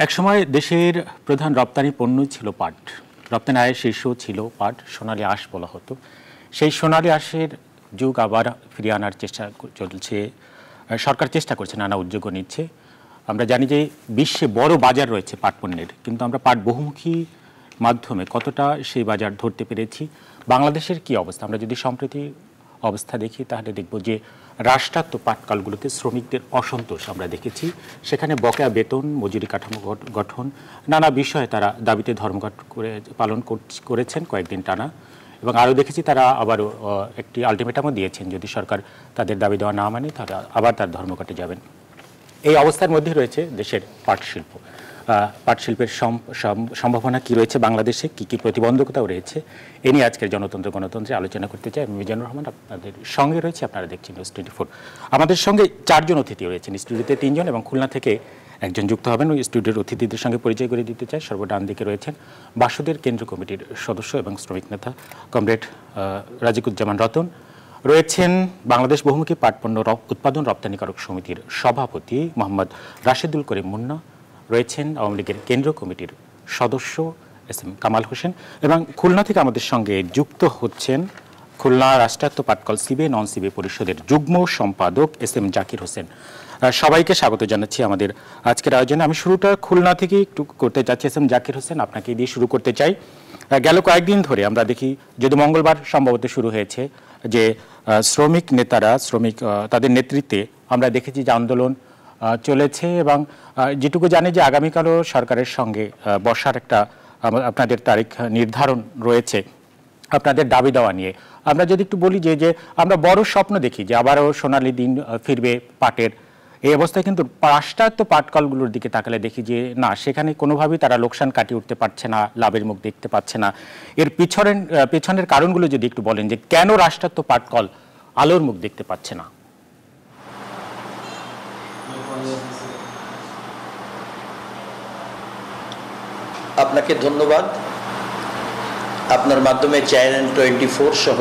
একসময় দেশের প্রধান রপ্তানি পণ্য ছিল পাট। রপ্তানি আয়ের শীর্ষ ছিল পাট, সোনালী আঁশ বলা হতো। সেই সোনালী আঁশের যুগ আবার ফিরিয়ে আনার চেষ্টা চলছে। সরকার চেষ্টা করছে, নানা উদ্যোগও নিচ্ছে। আমরা জানি যে বিশ্বে বড় বাজার রয়েছে পাট পণ্যের, কিন্তু আমরা পাট বহুমুখী মাধ্যমে কতটা সেই বাজার ধরতে পেরেছি, বাংলাদেশের কি অবস্থা? আমরা যদি সম্প্রতি অবস্থা দেখি তাহলে দেখব যে রাষ্ট্রায়ত্ত পাটকলগুলোতে শ্রমিকদের অসন্তোষ আমরা দেখেছি। সেখানে বকেয়া বেতন, মজুরি কাঠামো গঠন, নানা বিষয়ে তারা দাবিতে ধর্মঘট পালন করেছেন কয়েকদিন টানা। এবং আরও দেখেছি তারা আবারও একটি আলটিমেটামও দিয়েছেন, যদি সরকার তাদের দাবি দেওয়া না মানে তারা আবার তার ধর্মঘটে যাবেন। এই অবস্থার মধ্যে রয়েছে দেশের পাট শিল্প। পাট শিল্পের সম্ভাবনা কি রয়েছে বাংলাদেশে, কি কি প্রতিবন্ধকতাও রয়েছে, এ নিয়ে আজকের গণতন্ত্রে আলোচনা করতে চাই। আমি মিজানুর রহমান আপনাদের সঙ্গে রয়েছে, আপনারা দেখছেন নিউজ 24। আমাদের সঙ্গে 4 জন অতিথি রয়েছেন, স্টুডিওতে 3 জন এবং খুলনা থেকে একজন যুক্ত হবেন। ওই স্টুডিওর অতিথিদের সঙ্গে পরিচয় করে দিতে চাই। সর্বডান দিকে রয়েছেন বাসুদের কেন্দ্র কমিটির সদস্য এবং শ্রমিক নেতা কমরেড রাজিকুজ্জামান রতন, রয়েছেন বাংলাদেশ বহুমুখী পাট পণ্য উৎপাদন রপ্তানিকারক সমিতির সভাপতি মোহাম্মদ রাশেদুল করিম মুন্না, রয়েছেন আওয়ামী লীগের কেন্দ্র কমিটির সদস্য এস.এম. কামাল হোসেন, এবং খুলনা থেকে আমাদের সঙ্গে যুক্ত হচ্ছেন খুলনা রাষ্ট্রায়ত্ত পাটকল সিবে নন সিবে পরিষদের যুগ্ম সম্পাদক এস.এম. জাকির হোসেন। সবাইকে স্বাগত জানাচ্ছি আমাদের আজকের আয়োজনে। আমি শুরুটা খুলনা থেকে একটু করতে চাচ্ছি। এস.এম. জাকির হোসেন, আপনাকে দিয়ে শুরু করতে চাই। গেল কয়েকদিন ধরে আমরা দেখি, যদি মঙ্গলবার সম্ভবত শুরু হয়েছে, যে শ্রমিক নেতারা তাদের নেতৃত্বে আমরা দেখেছি যে আন্দোলন চলেছে, এবং যেটুকু জানি যে আগামীকালও সরকারের সঙ্গে বসার একটা আপনাদের তারিখ নির্ধারণ রয়েছে আপনাদের দাবি দেওয়া নিয়ে। আমরা যদি একটু বলি যে আমরা বড় স্বপ্ন দেখি যে আবারও সোনালী দিন ফিরবে পাটের, এই অবস্থায় কিন্তু রাষ্ট্রায়ত্ত পাটকলগুলোর দিকে তাকালে দেখি যে না, সেখানে কোনোভাবেই তারা লোকসান কাটিয়ে উঠতে পারছে না, লাভের মুখ দেখতে পাচ্ছে না। এর পেছনের কারণগুলো যদি একটু বলেন যে কেন রাষ্ট্রায়ত্ত পাটকল আলোর মুখ দেখতে পাচ্ছে না। আপনাকে ধন্যবাদ। আপনার মাধ্যমে চ্যানেল 24 সহ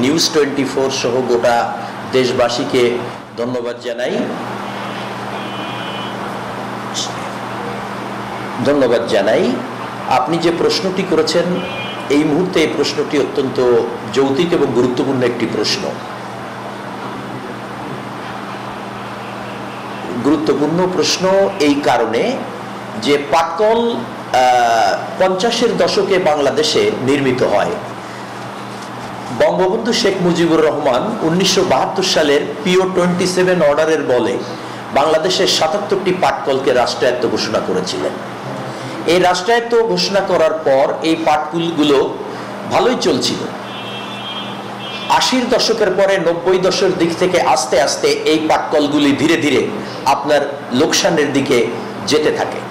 নিউজ 24 সহ গোটা দেশবাসীকে ধন্যবাদ জানাই। আপনি যে প্রশ্নটি করেছেন, এই মুহূর্তে এই প্রশ্নটি অত্যন্ত যৌক্তিক এবং গুরুত্বপূর্ণ একটি প্রশ্ন। গুরুত্বপূর্ণ প্রশ্ন এই কারণে যে পাটকল 50-এর দশকে বাংলাদেশে নির্মিত হয়। বঙ্গবন্ধু শেখ মুজিবুর রহমান 1972 সালের পিও 27 অর্ডারের বলে বাংলাদেশের 77টি পাটকলকে রাষ্ট্রায়ত্ত ঘোষণা করেছিলেন। এই রাষ্ট্রায়ত্ত ঘোষণা করার পর এই পাটকলগুলো ভালোই চলছিল। 80-র দশকের পরে 90 দশকের দিক থেকে আস্তে আস্তে এই পাটকলগুলি ধীরে ধীরে আপনার লোকসানের দিকে যেতে থাকে।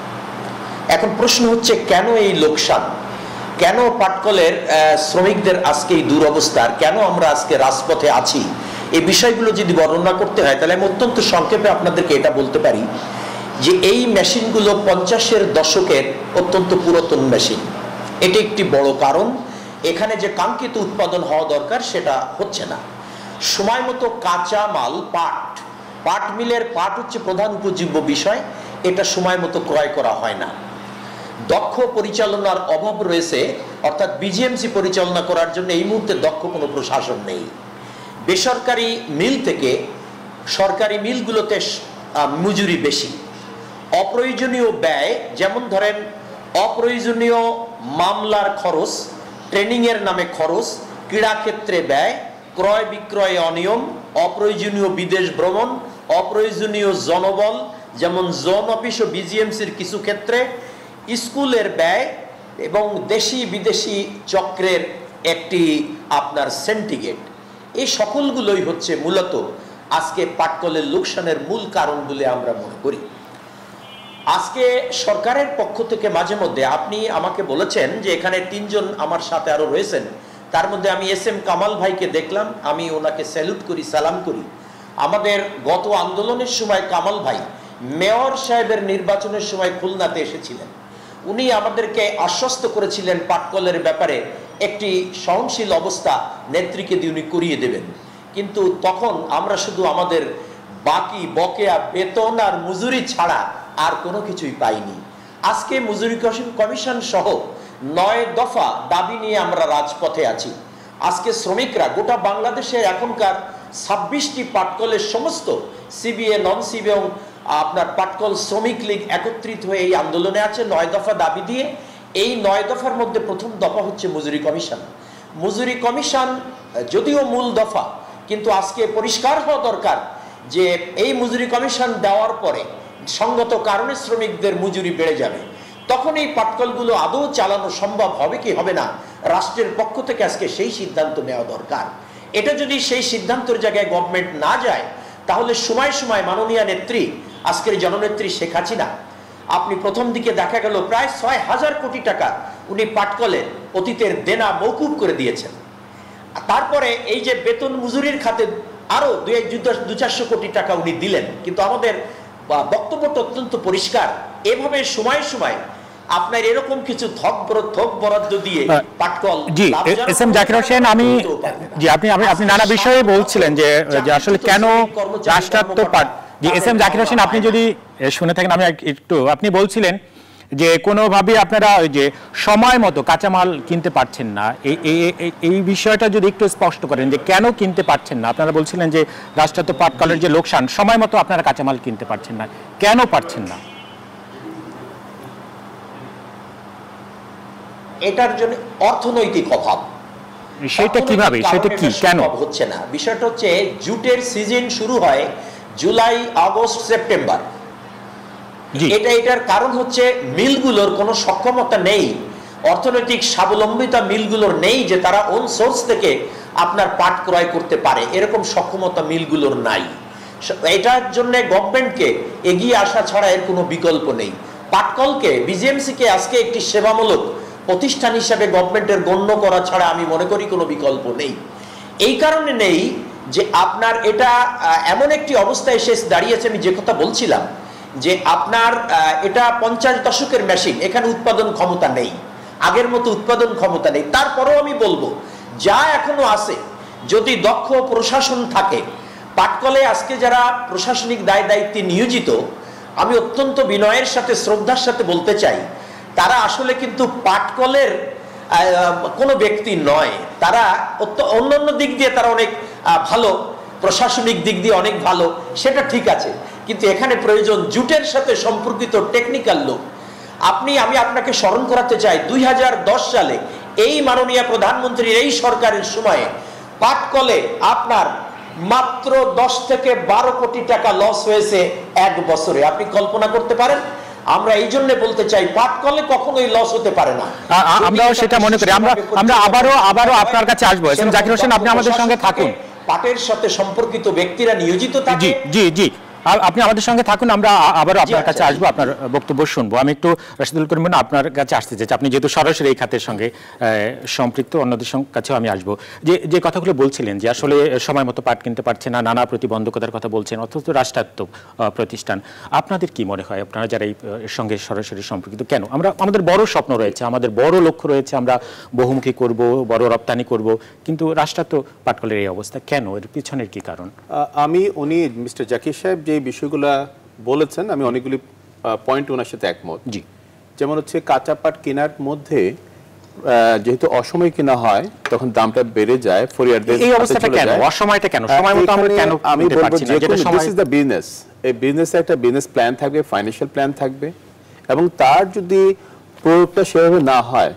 এখন প্রশ্ন হচ্ছে, কেন এই লোকসান, কেন পাটকলের শ্রমিকদের আজকে এই দুরবস্থার, কেন আমরা আজকে রাজপথে আছি, এই বিষয়গুলো যদি বর্ণনা করতে হয় তাহলে আমি অত্যন্ত সংক্ষেপে আপনাদেরকে এটা বলতে পারি যে এই মেশিনগুলো 50-এর দশকের অত্যন্ত পুরাতন মেশিন। এটি একটি বড় কারণ। এখানে যে কাঙ্ক্ষিত উৎপাদন হওয়া দরকার সেটা হচ্ছে না। সময় মতো কাঁচা মাল পাট মিলের পাট হচ্ছে প্রধান উপজীব্য বিষয়, এটা সময় মতো ক্রয় করা হয় না। দক্ষ পরিচালনার অভাব রয়েছে, অর্থাৎ বিজিএমসি পরিচালনা করার জন্য এই মুহূর্তে দক্ষ কোনো প্রশাসন নেই। বেসরকারি মিল থেকে সরকারি মিলগুলোতে মজুরি বেশি। অপ্রয়োজনীয় ব্যয়, যেমন ধরেন অপ্রয়োজনীয় মামলার খরচ, ট্রেনিংয়ের নামে খরচ, ক্রীড়াক্ষেত্রে ব্যয়, ক্রয় বিক্রয়ে অনিয়ম, অপ্রয়োজনীয় বিদেশ ভ্রমণ, অপ্রয়োজনীয় জনবল, যেমন জোন অফিস ও বিজিএমসির কিছু ক্ষেত্রে, স্কুলের ব্যয় এবং দেশি বিদেশি চক্রের একটি আপনার সেন্টিগেট, এই সকলগুলোই হচ্ছে মূলত আজকে পাটকলের লোকসানের মূল কারণ বলে আমরা মনে করি। আজকে সরকারের পক্ষ থেকে মাঝে মধ্যে, আপনি আমাকে বলেছেন যে এখানে 3 জন আমার সাথে আরো রয়েছেন, তার মধ্যে আমি এস.এম. কামাল ভাইকে দেখলাম, আমি ওনাকে স্যালুট করি, সালাম করি। আমাদের গত আন্দোলনের সময় কামাল ভাই মেয়র সাহেবের নির্বাচনের সময় খুলনাতে এসেছিলেন। উনি আমাদেরকে আশ্বস্ত করেছিলেন পাটকলের ব্যাপারে একটি সহনশীল অবস্থা নেত্রীকে দিয়ে উনি করিয়ে দেবেন। কিন্তু তখন আমরা শুধু আমাদের বাকি বকেয়া বেতন আর মজুরি ছাড়া আর কোনো কিছুই পাইনি। আজকে মজুরি কমিশন সহ 9 দফা দাবি নিয়ে আমরা রাজপথে আছি। আজকে শ্রমিকরা গোটা বাংলাদেশে এখনকার 26টি পাটকলের সমস্ত সিবিএ, নন সিবিএ এবং আপনার পাটকল শ্রমিক লীগ একত্রিত হয়ে এই আন্দোলনে আছে 9 দফা দাবি দিয়ে। এই 9 দফার মধ্যে প্রথম দফা হচ্ছে মজুরি কমিশন। মজুরি কমিশন যদিও মূল দফা, কিন্তু আজকে পরিষ্কার হওয়া দরকার যে এই মজুরি কমিশন দেওয়ার পরে সঙ্গত কারণে শ্রমিকদের মজুরি বেড়ে যাবে। তখন এই পাটকলগুলো আদৌ চালানো সম্ভব হবে কি হবে না, রাষ্ট্রের পক্ষ থেকে আজকে সেই সিদ্ধান্ত নেওয়া দরকার। এটা যদি সেই সিদ্ধান্তের জায়গায় গভর্নমেন্ট না যায়, তাহলে সময় সময় মাননীয় নেত্রী, আজকের জননেত্রী শেখ হাসিনা, আপনি প্রথম দিকে দেখা গেল প্রায় 6,000 কোটি টাকা উনি পাটকলের অতীতের দেনা মৌকুব করে দিয়েছেন। তারপরে এই যে বেতন মজুরির খাতে আরো 200-400 কোটি টাকা উনি দিলেন। কিন্তু আমাদের বক্তব্যটা অত্যন্ত পরিষ্কার, এভাবে সময় সময় আপনার এরকম কিছু থক বরাদ্দ দিয়ে পাটকল। জি, এস এম জাকির হোসেন, আপনি নানা বিষয়ে বলছিলেন যে আসলে কেন রাষ্ট্রায়ত্ত পাট। জি, এস এম জাকির হোসেন, আপনি যদি শুনে থাকেন, আমি একটু, আপনি বলছিলেন যে কোনোভাবে আপনারা ওই যে সময় মতো কাঁচামাল কিনতে পারছেন না, এই বিষয়টা যদি একটু স্পষ্ট করেন যে কেন কিনতে পারছেন না। আপনারা বলছিলেন যে রাষ্ট্রায়ত্ত পাটকলের যে লোকসান, সময় মতো আপনারা কাঁচামাল কিনতে পারছেন না, কেন পারছেন না? এটার জন্য অর্থনৈতিক অভাব। সেটা কিভাবে, সেটা কি, কেন হচ্ছে না? বিষয়টা হচ্ছে জুটের সিজন শুরু হয় জুলাই, আগস্ট, সেপ্টেম্বর। এটার কারণ হচ্ছে মিলগুলোর কোনো সক্ষমতা নেই, অর্থনৈতিক স্বাবলম্বিতা মিলগুলোর নেই যে তারা ওন সোর্স থেকে আপনার পাট ক্রয় করতে পারে, এরকম সক্ষমতা মিলগুলোর নাই। এটার জন্য গভর্নমেন্টকে এগিয়ে আসা ছাড়া এর কোনো বিকল্প নেই। পাটকলকে, বিজিএমসি কে আজকে একটি সেবামূলক প্রতিষ্ঠান হিসাবে গভর্নমেন্টের গণ্য করা ছাড়া আমি মনে করি কোনো বিকল্প নেই। এই কারণে নেই যে আপনার এটা এমন একটি অবস্থায় এসে দাঁড়িয়েছে, আমি যে কথা বলছিলাম যে আপনার এটা 50 দশকের মেশিন, এখানে উৎপাদন ক্ষমতা নেই, আগের মতো উৎপাদন ক্ষমতা নেই। তারপরেও আমি বলবো যা এখনো আছে, যদি দক্ষ প্রশাসন থাকে, পাটকলে আজকে যারা প্রশাসনিক দায়িত্বে নিয়োজিত, আমি অত্যন্ত বিনয়ের সাথে, শ্রদ্ধার সাথে বলতে চাই, তারা আসলে কিন্তু পাটকলের কোনো ব্যক্তি নয়। তারা অন্যান্য দিক দিয়ে তারা অনেক ভালো, প্রশাসনিক দিক দিয়ে অনেক ভালো, সেটা ঠিক আছে, কিন্তু এখানে প্রয়োজন জুটের সাথে সম্পর্কিত টেকনিক্যাল লোক। আমি আপনাকে স্মরণ করাতে চাই 2010 সালে এই মাননীয় প্রধানমন্ত্রীর এই সরকারের সময়ে পাটকলে আপনার মাত্র 10 থেকে 12 কোটি টাকা লস হয়েছে এক বছরে। আপনি কল্পনা করতে পারেন? আমরা এই জন্য বলতে চাই পাটকলে কখনোই লস হতে পারে না। আমরাও সেটা মনে করি। আমরা আবারও আপনার কাছে আসবো। এস এম জাকির হোসেন, আপনি আমাদের সঙ্গে থাকুন। পাটের সাথে সম্পর্কিত ব্যক্তিরা নিয়োজিত থাকে। জি, আপনি আমাদের সঙ্গে থাকুন, আমরা আবারও আপনার কাছে আসবো, আপনার বক্তব্য শুনবো। আমি একটু রাশিদুল করিম আপনার কাছে আসতে চাই, আপনি যেহেতু সরাসরি এই খাতের সঙ্গে সম্পৃক্ত, অন্যদের কাছেও আমি আসবো। যে কথাগুলো বলছিলেন যে আসলে সময় মতো পাট কিনতে পারছে না, নানা প্রতিবন্ধকতার কথা বলছেন, অথচ রাষ্ট্রায়ত্ত প্রতিষ্ঠান, আপনাদের কি মনে হয়, আপনারা যারা এর সঙ্গে সরাসরি সম্পর্কিত, কেন? আমাদের বড় স্বপ্ন রয়েছে, আমাদের বড় লক্ষ্য রয়েছে, আমরা বহুমুখী করব, বড় রপ্তানি করব, কিন্তু রাষ্ট্রায়ত্ত পাটকলের এই অবস্থা কেন? এর পিছনের কি কারণ? উনি মিস্টার জাকির সাহেব যে বিষয়গুলো বলেছেন, আমি অনেকগুলি পয়েন্ট ওনার সাথে একমত। জি, যেমন হচ্ছে কাঁচা পাট কেনার মধ্যে যেহেতু অসময় কেনা হয়, তখন দামটা বেড়ে যায়, ফরিয়ারদের এই অবস্থাটা কেন? অসময়টা কেন? সময় মতো আমরা কেন আমি বলবো যে দিস ইজ দ্য বিজনেস। এই বিজনেসে একটা বিজনেস প্ল্যান থাকবে, ফাইন্যান্সিয়াল প্ল্যান থাকবে, এবং তার যদি প্রয়োগটা সেভাবে না হয়,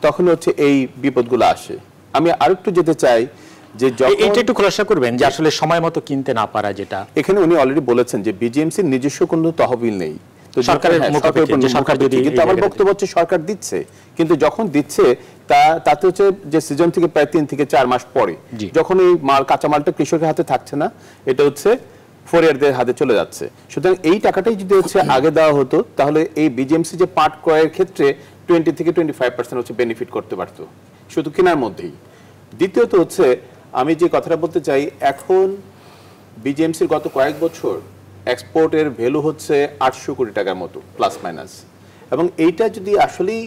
তখন হচ্ছে এই বিপদগুলো আসে। আমি আরেকটু যেতে চাই যে এটা একটু খোলাসা করবেন যে আসলে সময় মতো কিনতে না পারা, যেটা এখানে উনি অলরেডি বলেছেন যে বিজিএমসির নিজস্ব কোনো তহবিল নেই, সরকারের কিন্তু আমার বক্তব্য হচ্ছে সরকার দিচ্ছে, কিন্তু যখন দিচ্ছে তাতে হচ্ছে যে সিজন থেকে প্রায় 3 থেকে 4 মাস পরে, যখন এই কাঁচামালটা কৃষকের হাতে থাকছে না, এটা হচ্ছে ফরিয়ারদের হাতে চলে যাচ্ছে। সুতরাং এই টাকাটাই যদি হচ্ছে আগে দেওয়া হতো, তাহলে এই বিজিএমসি যে পাট ক্রয়ের ক্ষেত্রে 20 থেকে 25% হচ্ছে বেনিফিট করতে পারতো শুধু কেনার মধ্যেই। দ্বিতীয়ত হচ্ছে আমি যে কথাটা বলতে চাই, এখন বিজিএমসির গত কয়েক বছর এক্সপোর্টের ভ্যালু হচ্ছে 800 কোটি টাকার মতো প্লাস মাইনাস, এবং এইটা যদি আসলেই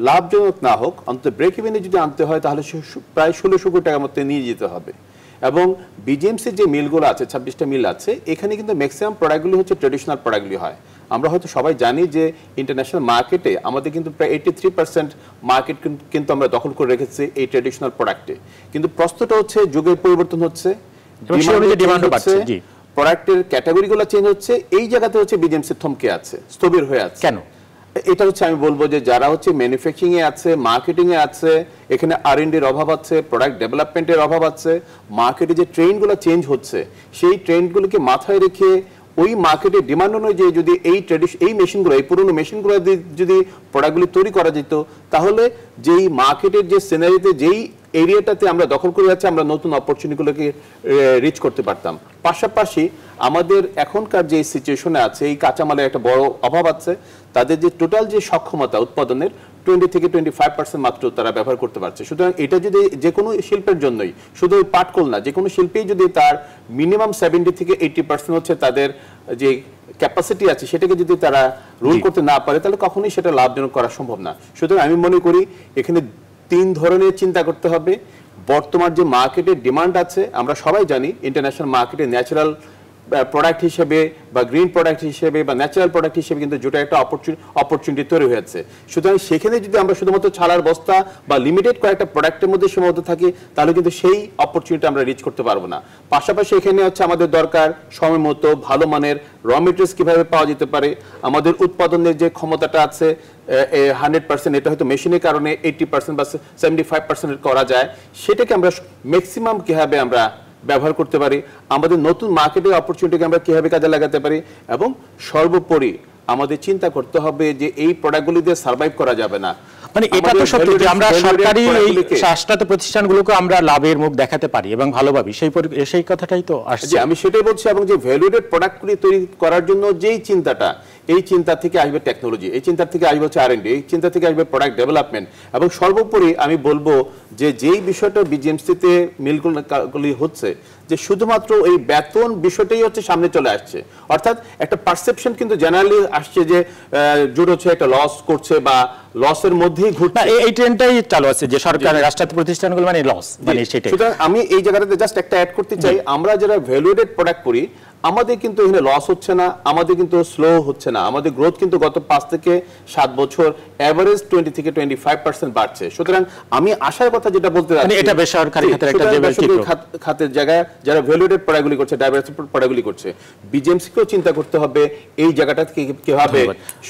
লাভজনক না হোক, অন্তত ব্রেক ইভেনে যদি আনতে হয়, তাহলে প্রায় 1600 কোটি টাকার মধ্যে নিয়ে যেতে হবে। এবং বিজিএমসির যে মিলগুলো আছে 26টা মিল আছে, এখানে কিন্তু ম্যাক্সিমাম প্রোডাক্টগুলি হচ্ছে ট্রেডিশনাল প্রোডাক্টগুলি হয়। আমরা হয়তো সবাই জানি যে ইন্টারন্যাশনাল মার্কেটে আমাদের কিন্তু প্রায় 83% মার্কেট কিন্তু আমরা দখল করে রেখেছি এই ট্রেডিশনাল প্রোডাক্টে। কিন্তু প্রশ্নটা হচ্ছে যুগের পরিবর্তন হচ্ছে, প্রোডাক্টের ক্যাটাগরিগুলো চেঞ্জ হচ্ছে, এই জায়গাতে হচ্ছে বিজিএমসি থমকে আছে, স্থবির হয়ে আছে। কেন? এটা হচ্ছে আমি বলবো যে যারা হচ্ছে ম্যানুফ্যাকচারিং এ আছে, মার্কেটিং এ আছে, এখানে R&D-র অভাব আছে, প্রোডাক্ট ডেভেলপমেন্টের অভাব আছে, মার্কেটে যে ট্রেন্ডগুলো চেঞ্জ হচ্ছে সেই ট্রেন্ডগুলোকে মাথায় রেখে ওই মার্কেটের ডিমান্ড অনুযায়ী যদি এই মেশিনগুলো, এই পুরনো মেশিনগুলো যদি প্রোডাক্টগুলি তৈরি করা যেত, তাহলে যেই মার্কেটের যে সিনারিতে যেই এরিয়াটাতে আমরা দখল করে যাচ্ছি, আমরা নতুন অপরচুনিটিগুলোকে রিচ করতে পারতাম। পাশাপাশি আমাদের এখনকার যে সিচুয়েশনে আছে, এই কাঁচামালের একটা বড় অভাব আছে। তাদের যে টোটাল যে সক্ষমতা উৎপাদনের 20 থেকে 25% মাত্র তারা ব্যবহার করতে পারছে। সুতরাং এটা যদি যে কোনো শিল্পের জন্যই, শুধু ওই পাটকল না, যে কোনো শিল্পেই যদি তার মিনিমাম 70 থেকে 80% হচ্ছে তাদের যে ক্যাপাসিটি আছে, সেটাকে যদি তারা রুল করতে না পারে, তাহলে কখনোই সেটা লাভজনক করা সম্ভব না। সুতরাং আমি মনে করি এখানে 3 ধরনের চিন্তা করতে হবে। বর্তমান যে মার্কেটের ডিমান্ড আছে, আমরা সবাই জানি ইন্টারন্যাশনাল মার্কেটে ন্যাচারাল প্রোডাক্ট হিসেবে বা গ্রিন প্রোডাক্ট হিসেবে বা ন্যাচারাল প্রোডাক্ট হিসেবে কিন্তু জুটের একটা অপরচুনিটি তৈরি হয়েছে। সুতরাং সেখানে যদি আমরা শুধুমাত্র ছাড়ার বস্তা বা লিমিটেড কয়েকটা প্রোডাক্টের মধ্যে সীমাবদ্ধ থাকি, তাহলে কিন্তু সেই অপরচুনিটি আমরা রিচ করতে পারবো না। পাশাপাশি এখানে হচ্ছে আমাদের দরকার সময় মতো ভালো মানের র মেটেরিয়ালস কিভাবে পাওয়া যেতে পারে, আমাদের উৎপাদনের যে ক্ষমতাটা আছে 100%, এটা হয়তো মেশিনের কারণে 80% বা 75% করা যায়, সেটাকে আমরা ম্যাক্সিমাম কিভাবে আমরা ব্যবহার করতে পারি, আমাদের নতুন মার্কেটের অপরচুনিটিকে আমরা কিভাবে কাজে লাগাতে পারি, এবং সর্বোপরি আমাদের চিন্তা করতে হবে যে এই প্রোডাক্টগুলি দিয়ে সার্ভাইভ করা যাবে না। মানে এটা তো সত্যি যে আমরা সরকারি এই শাসিত প্রতিষ্ঠানগুলোকে আমরা লাভের মুখ দেখাতে পারি এবং ভালোভাবে, সেই কথাটাই তো আসছে। আমি সেটাই বলছি, এবং যে ভ্যালুয়েটেড প্রোডাক্টগুলি তৈরি করার জন্য যেই চিন্তাটা, এই চিন্তা থেকে আসবে টেকনোলজি, এই চিন্তা থেকে আসবে হচ্ছে R&D, এই চিন্তা থেকে আসবে প্রোডাক্ট ডেভেলপমেন্ট। এবং সর্বোপরি আমি বলবো যে যেই বিষয়টা বিজিএমসিতে মিলগুলি হচ্ছে, যে শুধুমাত্র এই বেতন বিষয়টাই হচ্ছে সামনে চলে আসছে। অর্থাৎ একটা পারসেপশন কিন্তু জেনারেলি আসছে যে জুট হচ্ছে একটা লস করছে বা লসের মধ্যেই ঘুরছে, এই ট্রেন্ডটাই চালু আছে যে সরকারের রাষ্ট্রায়ত্ত প্রতিষ্ঠানগুলো মানে লস, মানে সেটাই। সুতরাং আমি এই জায়গাটাতে জাস্ট একটা অ্যাড করতে চাই, আমরা যারা ভ্যালুয়েটেড প্রোডাক্ট করি, আমাদের কিন্তু এখানে লস হচ্ছে না, আমাদের কিন্তু স্লো হচ্ছে না, আমাদের গ্রোথ কিন্তু গত 5 থেকে 7 বছর এভারেজ 20 থেকে 25% বাড়ছে। সুতরাং আমি আশার কথা যেটা বলতে চাচ্ছি, এটা বেসরকারি খাতের একটা খাতের জায়গায় যারা ভ্যালুয়েটেড প্রোডাক্টগুলি করছে, ডাইভার্সিটি প্রোডাক্টগুলি করছে, বিজিএমসিকেও চিন্তা করতে হবে এই জায়গাটাকে কিভাবে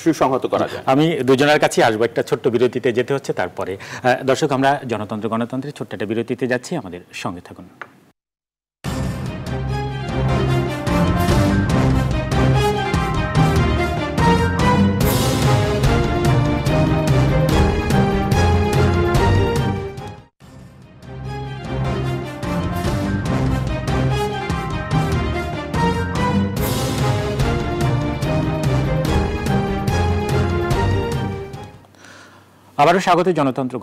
সুসংহত করা যায়। আমি দুজনের কাছে আসবো, একটা ছোট্ট বিরতিতে যেতে হচ্ছে, তারপরে দর্শক আমরা গণতন্ত্রের ছোট্ট একটা বিরতিতে যাচ্ছি, আমাদের সঙ্গে থাকুন। আবারও স্বাগত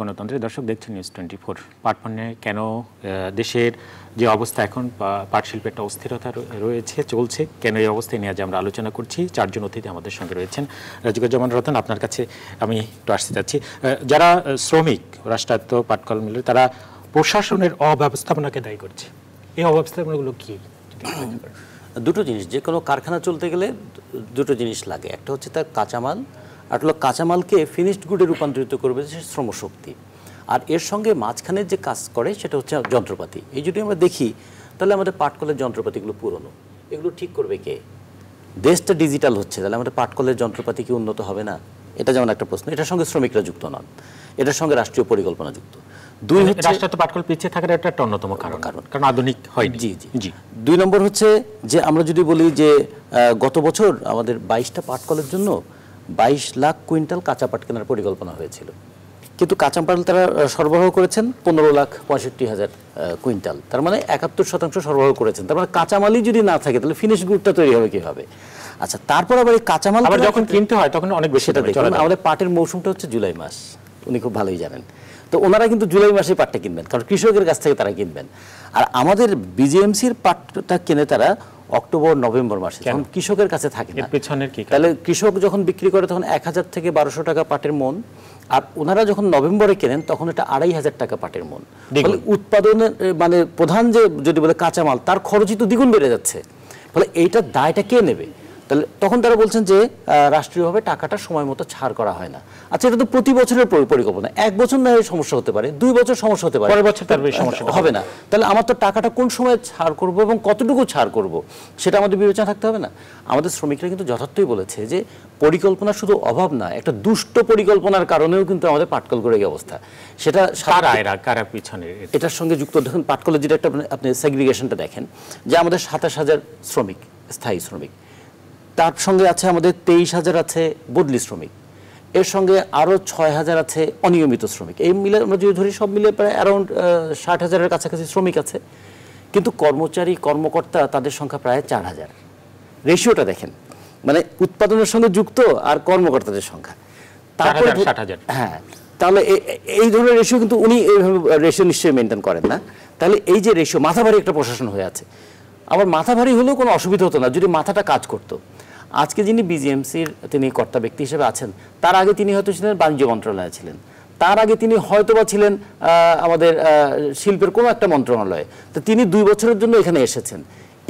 গণতন্ত্রে। দর্শক দেখছেন নিউজ 24। পাট পণ্যে কেন দেশের যে অবস্থা এখন, পাট শিল্পে একটা অস্থিরতা রয়েছে, চলছে, কেন এই অবস্থায় নিয়ে আজ আমরা আলোচনা করছি। 4 জন অতিথি আমাদের সঙ্গে রয়েছেন। রাজিকুজ্জামান রতন, আপনার কাছে আমি একটু আসতে চাচ্ছি। যারা শ্রমিক রাষ্ট্রায়ত্ত পাটকল মিলে, তারা প্রশাসনের অব্যবস্থাপনাকে দায়ী করছে। এই অব্যবস্থাপনাগুলো কি? দুটো জিনিস, যে কোনো কারখানা চলতে গেলে দুটো জিনিস লাগে। একটা হচ্ছে তার কাঁচামাল, আর হলো কাঁচামালকে ফিনিশড গুডে রূপান্তরিত করবে সে শ্রমশক্তি, আর এর সঙ্গে মাঝখানের যে কাজ করে সেটা হচ্ছে যন্ত্রপাতি। এই যদি আমরা দেখি, তাহলে আমাদের পাটকলের যন্ত্রপাতিগুলো পুরনো, এগুলো ঠিক করবে কে? দেশটা ডিজিটাল হচ্ছে, তাহলে আমাদের পাটকলের যন্ত্রপাতি কি উন্নত হবে না? এটা যেমন একটা প্রশ্ন। এটার সঙ্গে শ্রমিকরা যুক্ত নন, এটার সঙ্গে রাষ্ট্রীয় পরিকল্পনা যুক্ত। দুই হচ্ছে রাষ্ট্রায়ত্ত পাটকল পিছিয়ে থাকার একটা অন্যতম কারণ আধুনিক হয়নি। জি। 2 নম্বর হচ্ছে যে আমরা যদি বলি যে গত বছর আমাদের 22টা পাটকলের জন্য 22 লাখ কুইন্টাল কাঁচা পাট কেনার পরিকল্পনা হয়েছিল, কিন্তু কাঁচা পাট তারা সরবরাহ করেছেন 15,65,000 কুইন্টাল, তার মানে 71% সরবরাহ করেছেন। তার মানে কাঁচামালই যদি না থাকে, তাহলে ফিনিশ গুডটা তৈরি হবে কিভাবে? আচ্ছা, তারপর আবার এই কাঁচামাল যখন কিনতে হয় তখন অনেক বেশি দামে চলে। আমাদের পাটের মৌসুমটা হচ্ছে জুলাই মাস, উনি খুব ভালোই জানেন। তো ওনারা কিন্তু জুলাই মাসে পাটটা কিনবেন, কারণ কৃষকের কাছ থেকে তারা কিনবেন। আর আমাদের বিজিএমসির পাটটা কিনে তারা অক্টোবর নভেম্বর মাসে, যখন কৃষকের কাছে থাকে না। পেছনের কি তাহলে কৃষক যখন বিক্রি করে তখন 1000 থেকে 1200 টাকা পাটের মন, আর ওনারা যখন নভেম্বরে কেনেন তখন এটা 2500 টাকা পাটের মন। ফলে উৎপাদনের মানে প্রধান যে যদি বলে কাঁচামাল, তার খরচই তো দ্বিগুণ বেড়ে যাচ্ছে। ফলে এইটার দায়টা কে নেবে? তাহলে তখন তারা বলছেন যে রাষ্ট্রীয়ভাবে টাকাটা সময় মতো ছাড় করা হয় না। আচ্ছা, এটা তো প্রতি বছরের পরিকল্পনা, 1 বছর না সমস্যা হতে পারে, 2 বছর সমস্যা হতে পারে, পরের বছর তার সমস্যা হবে না। তাহলে আমার তো টাকাটা কোন সময় ছাড় করব এবং কতটুকু ছাড় করব সেটা আমাদের বিবেচনা থাকতে হবে না? আমাদের শ্রমিকরা কিন্তু যথার্থই বলেছে যে পরিকল্পনা শুধু অভাব না, একটা দুষ্ট পরিকল্পনার কারণেও কিন্তু আমাদের পাটকল করে এই অবস্থা। সেটা কারা পিছনে এটার সঙ্গে যুক্ত। দেখুন পাটকলের যেটা একটা আপনি সেগ্রিগেশনটা দেখেন, যে আমাদের 27,000 শ্রমিক স্থায়ী শ্রমিক, তার সঙ্গে আছে আমাদের 23,000 আছে বদলি শ্রমিক, এর সঙ্গে আরও 6,000 আছে অনিয়মিত শ্রমিক। এই মিলে আমরা যদি ধরি সব মিলে প্রায় অ্যারাউন্ড 60,000-এর কাছাকাছি শ্রমিক আছে। কিন্তু কর্মচারী কর্মকর্তা তাদের সংখ্যা প্রায় 4,000। রেশিওটা দেখেন, মানে উৎপাদনের সঙ্গে যুক্ত আর কর্মকর্তাদের সংখ্যা তারপরে 60,000। হ্যাঁ, তাহলে এই ধরনের রেশিও কিন্তু উনি এইভাবে রেশিও নিশ্চয়ই মেনটেন করেন না। তাহলে এই যে রেশিও, মাথাভারী একটা প্রশাসন হয়ে আছে। আবার মাথাভারী হলেও কোনো অসুবিধা হতো না যদি মাথাটা কাজ করতো। আজকে যিনি বিজিএমসির তিনি কর্তা ব্যক্তি হিসেবে আছেন, তার আগে তিনি হয়তো ছিলেন বাণিজ্য মন্ত্রণালয়ে ছিলেন, তার আগে তিনি হয়তোবা ছিলেন আমাদের শিল্পের কোনো একটা মন্ত্রণালয়ে। তো তিনি 2 বছরের জন্য এখানে এসেছেন।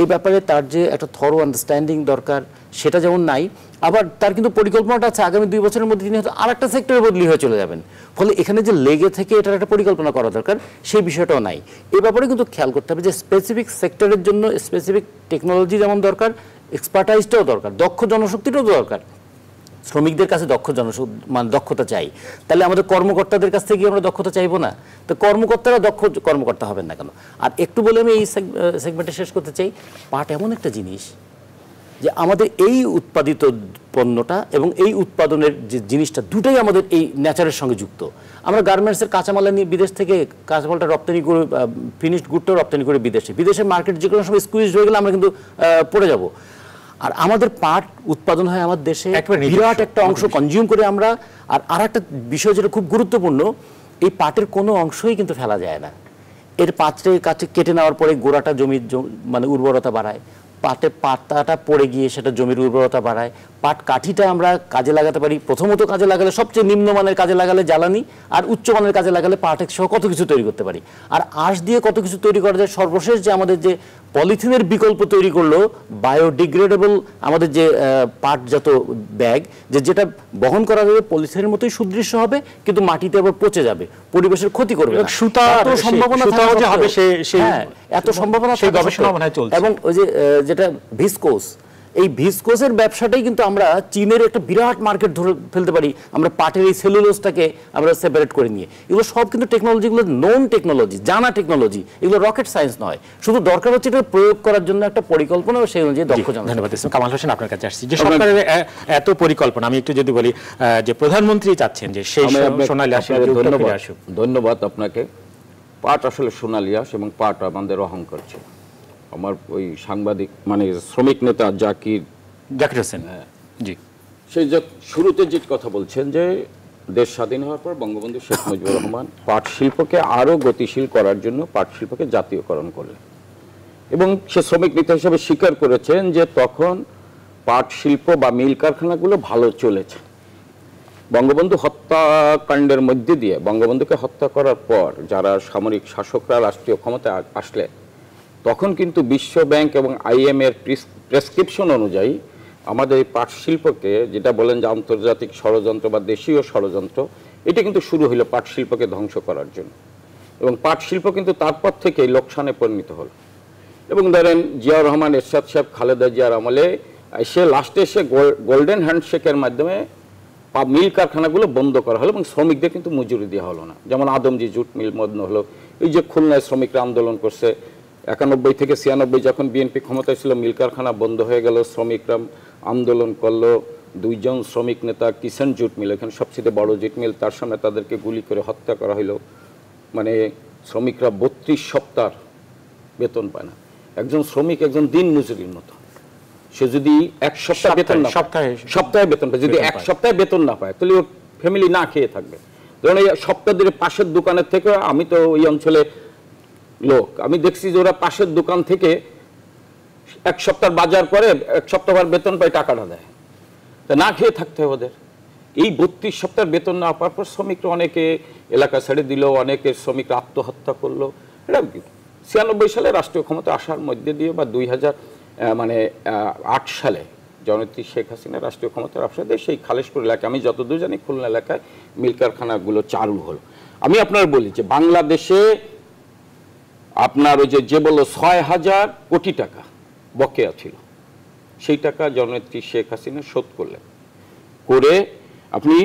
এই ব্যাপারে তার যে একটা থরো আন্ডারস্ট্যান্ডিং দরকার সেটা যেমন নাই, আবার তার কিন্তু পরিকল্পনাটা আছে আগামী 2 বছরের মধ্যে তিনি হয়তো আরেকটা সেক্টরে বদলি হয়ে চলে যাবেন। ফলে এখানে যে লেগে থেকে এটার একটা পরিকল্পনা করা দরকার সেই বিষয়টাও নাই। এই ব্যাপারে কিন্তু খেয়াল করতে হবে যে স্পেসিফিক সেক্টরের জন্য স্পেসিফিক টেকনোলজি যেমন দরকার, এক্সপার্টাইজটাও দরকার, দক্ষ জনশক্তিটাও দরকার। শ্রমিকদের কাছে দক্ষতা চাই, তাহলে আমাদের কর্মকর্তাদের কাছ থেকে আমরা দক্ষতা চাইবো না? তো কর্মকর্তারা দক্ষ কর্মকর্তা হবেন না কেন? আর একটু বলে আমি এই সেগমেন্টে শেষ করতে চাই, পাট এমন একটা জিনিস যে আমাদের এই উৎপাদিত পণ্যটা এবং এই উৎপাদনের যে জিনিসটা দুটোই আমাদের এই নেচারের সঙ্গে যুক্ত। আমরা গার্মেন্টসের কাঁচামাল নিয়ে বিদেশ থেকে কাঁচামালটা রপ্তানি করে, ফিনিশড গুডটাও রপ্তানি করে বিদেশের মার্কেট যে কোনো সময় স্কুইজ হয়ে গেলে আমরা কিন্তু পড়ে যাব। আর আমাদের পাট উৎপাদন হয় আমার দেশে, বিরাট একটা অংশ কনজিউম করে আমরা। আর একটা বিষয় যেটা খুব গুরুত্বপূর্ণ, এই পাটের কোনো অংশই কিন্তু ফেলা যায় না। এর পাত্রের কাছে কেটে নেওয়ার পরে গোড়াটা জমির মানে উর্বরতা বাড়ায়, পাটে পাতাটা পড়ে গিয়ে সেটা জমির উর্বরতা বাড়ায়, পাট কাঠিটা আমরা কাজে লাগাতে পারি। প্রথমত কাজে লাগালে সবচেয়ে নিম্নমানের কাজে লাগালে জ্বালানি, আর উচ্চমানের কাজে লাগালে পাটের সহ কত কিছু তৈরি করতে পারি। আর আঁশ দিয়ে কত কিছু তৈরি করা যায়। সর্বশেষ যে আমাদের যে পলিথিনের বিকল্প তৈরি করলো, বায়োডিগ্রেডেবল আমাদের যে পাটজাত ব্যাগ, যেটা বহন করা যাবে পলিথিনের মতোই সুদৃশ্য হবে, কিন্তু মাটিতে আবার পচে যাবে, পরিবেশের ক্ষতি করবে। এত সম্ভাবনা এবং ওই যে যেটা ভিসকোস, এই ভিসকোসের ব্যবসাটাই কিন্তু আমরা চীনের একটা বিরাট মার্কেট ধরে ফেলতে পারি আমরা পাটের এই সেলুলোজটাকে আমরা সেপারেট করে নিয়ে। এগুলো সব কিন্তু টেকনোলজিগুলো নোন টেকনোলজি, জানা টেকনোলজি, এগুলো রকেট সায়েন্স নয়। শুধু দরকার হচ্ছে এটা প্রয়োগ করার জন্য একটা পরিকল্পনা ও সেই অনুযায়ী দক্ষ জন। ধন্যবাদ। কামাল হোসেন, আপনার কাছে আসছি। যে সরকারের এত পরিকল্পনা, আমি একটু যদি বলি যে প্রধানমন্ত্রী চাচ্ছেন যে সেই সোনালী আঁশের যুগটা আসুক। ধন্যবাদ আপনাকে। পাট আসলে সোনালী আঁশ এবং পাট আমাদের অহংকার ছিল। আমার ওই সাংবাদিক মানে শ্রমিক নেতা জাকির হোসেন জি, সেই যে শুরুতে যে কথা বলছেন যে দেশ স্বাধীন হওয়ার পর বঙ্গবন্ধু শেখ মুজিবুর রহমান পাট শিল্পকে আরো গতিশীল করার জন্য পাট শিল্পকে জাতীয়করণ করলেন, এবং সে শ্রমিক নেতা হিসেবে স্বীকার করেছেন যে তখন পাট শিল্প বা মিল কারখানাগুলো ভালো চলেছে। বঙ্গবন্ধু হত্যাকাণ্ডের মধ্যে দিয়ে বঙ্গবন্ধুকে হত্যা করার পর যারা সামরিক শাসকরা রাষ্ট্রীয় ক্ষমতায় আসলে, তখন কিন্তু বিশ্ব ব্যাংক এবং IM এর প্রেসক্রিপশন অনুযায়ী আমাদের এই পাট শিল্পকে, যেটা বলেন যে আন্তর্জাতিক ষড়যন্ত্র বা দেশীয় ষড়যন্ত্র, এটা কিন্তু শুরু হলো পাট শিল্পকে ধ্বংস করার জন্য। এবং পাট শিল্প কিন্তু তারপর থেকেই লোকসানে পরিণত হলো। এবং ধরেন জিয়াউর রহমান, এরশাদ সাহেব, খালেদা জিয়ার আমলে সে লাস্টে এসে গোল্ডেন হ্যান্ডশেকের মাধ্যমে মিল কারখানাগুলো বন্ধ করা হলো এবং শ্রমিকদের কিন্তু মজুরি দেওয়া হলো না। যেমন আদমজি জুট মিল বন্ধ হলো, এই যে খুলনায় শ্রমিকরা আন্দোলন করছে 91 থেকে 96, যখন বিএনপি ক্ষমতায় ছিল মিল কারখানা বন্ধ হয়ে গেল, শ্রমিকরা আন্দোলন করলো। 2 জন শ্রমিক নেতা কিষাণ জুট মিল, এখানে সবচেয়ে বড় জুট মিল, তার সামনে তাদেরকে গুলি করে হত্যা করা হলো। মানে শ্রমিকরা 32 সপ্তাহ বেতন পায় না। একজন শ্রমিক একজন দিন মজুরির মতো। সে যদি 1 সপ্তাহ বেতন না, সপ্তাহে বেতন পায়, যদি 1 সপ্তাহে বেতন না পায় তাহলে ওর ফ্যামিলি না খেয়ে থাকবে। ধরুন এই সপ্তাহ ধরে পাশের দোকানের থেকে, আমি তো ওই অঞ্চলে লোক, আমি দেখছি যে ওরা পাশের দোকান থেকে এক সপ্তাহ বাজার করে এক সপ্তাহ বেতন পায়, টাকাটা দেয়, তা না খেয়ে থাকতে হবে ওদের। এই 32 সপ্তাহের বেতন না পাওয়ার পর শ্রমিকরা অনেকে এলাকা ছেড়ে দিল, অনেকে শ্রমিকরা আত্মহত্যা করলো। এটা 96 সালে রাষ্ট্রীয় ক্ষমতা আসার মধ্যে দিয়ে বা 2008 সালে জননেত্রী শেখ হাসিনা রাষ্ট্রীয় ক্ষমতার আসার দিয়ে সেই খালেশপুর এলাকায়, আমি যতদূর জানি খুলনা এলাকায় মিল কারখানাগুলো চালু হলো। আমি আপনার বলি যে বাংলাদেশে আপনার ওই যে বললো 6,000 কোটি টাকা বকেয়া ছিল, সেই টাকা জননেত্রী শেখ হাসিনা শোধ করলেন। করে আপনি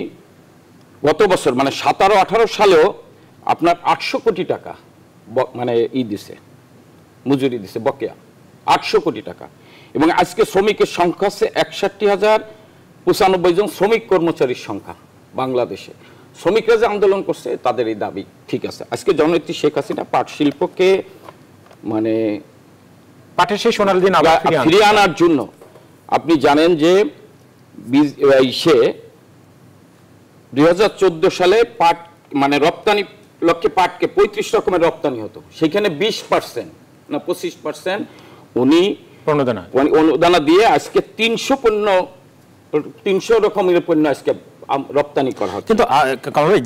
গত বছর 17-18 সালেও আপনার 800 কোটি টাকা দিছে, মজুরি দিছে বকেয়া 800 কোটি টাকা। এবং আজকে শ্রমিকের সংখ্যা আছে 61,095 জন শ্রমিক কর্মচারীর সংখ্যা বাংলাদেশে। শ্রমিকরা যে আন্দোলন করছে তাদের এই দাবি ঠিক আছে। আজকে জননেত্রী শেখ হাসিনা পাট শিল্পকে পাটের সেই সোনালী দিন আবার ফিরিয়ে আনার জন্য, আপনি জানেন যে 2014 সালে পাট রপ্তানি লক্ষ্যে পাটকে 35 রকমের রপ্তানি হতো, সেখানে 20% না 25% উনি অনুদান দিয়ে আজকে 300 রকমের পণ্য আজকে রপ্তানি করা হচ্ছে। কিন্তু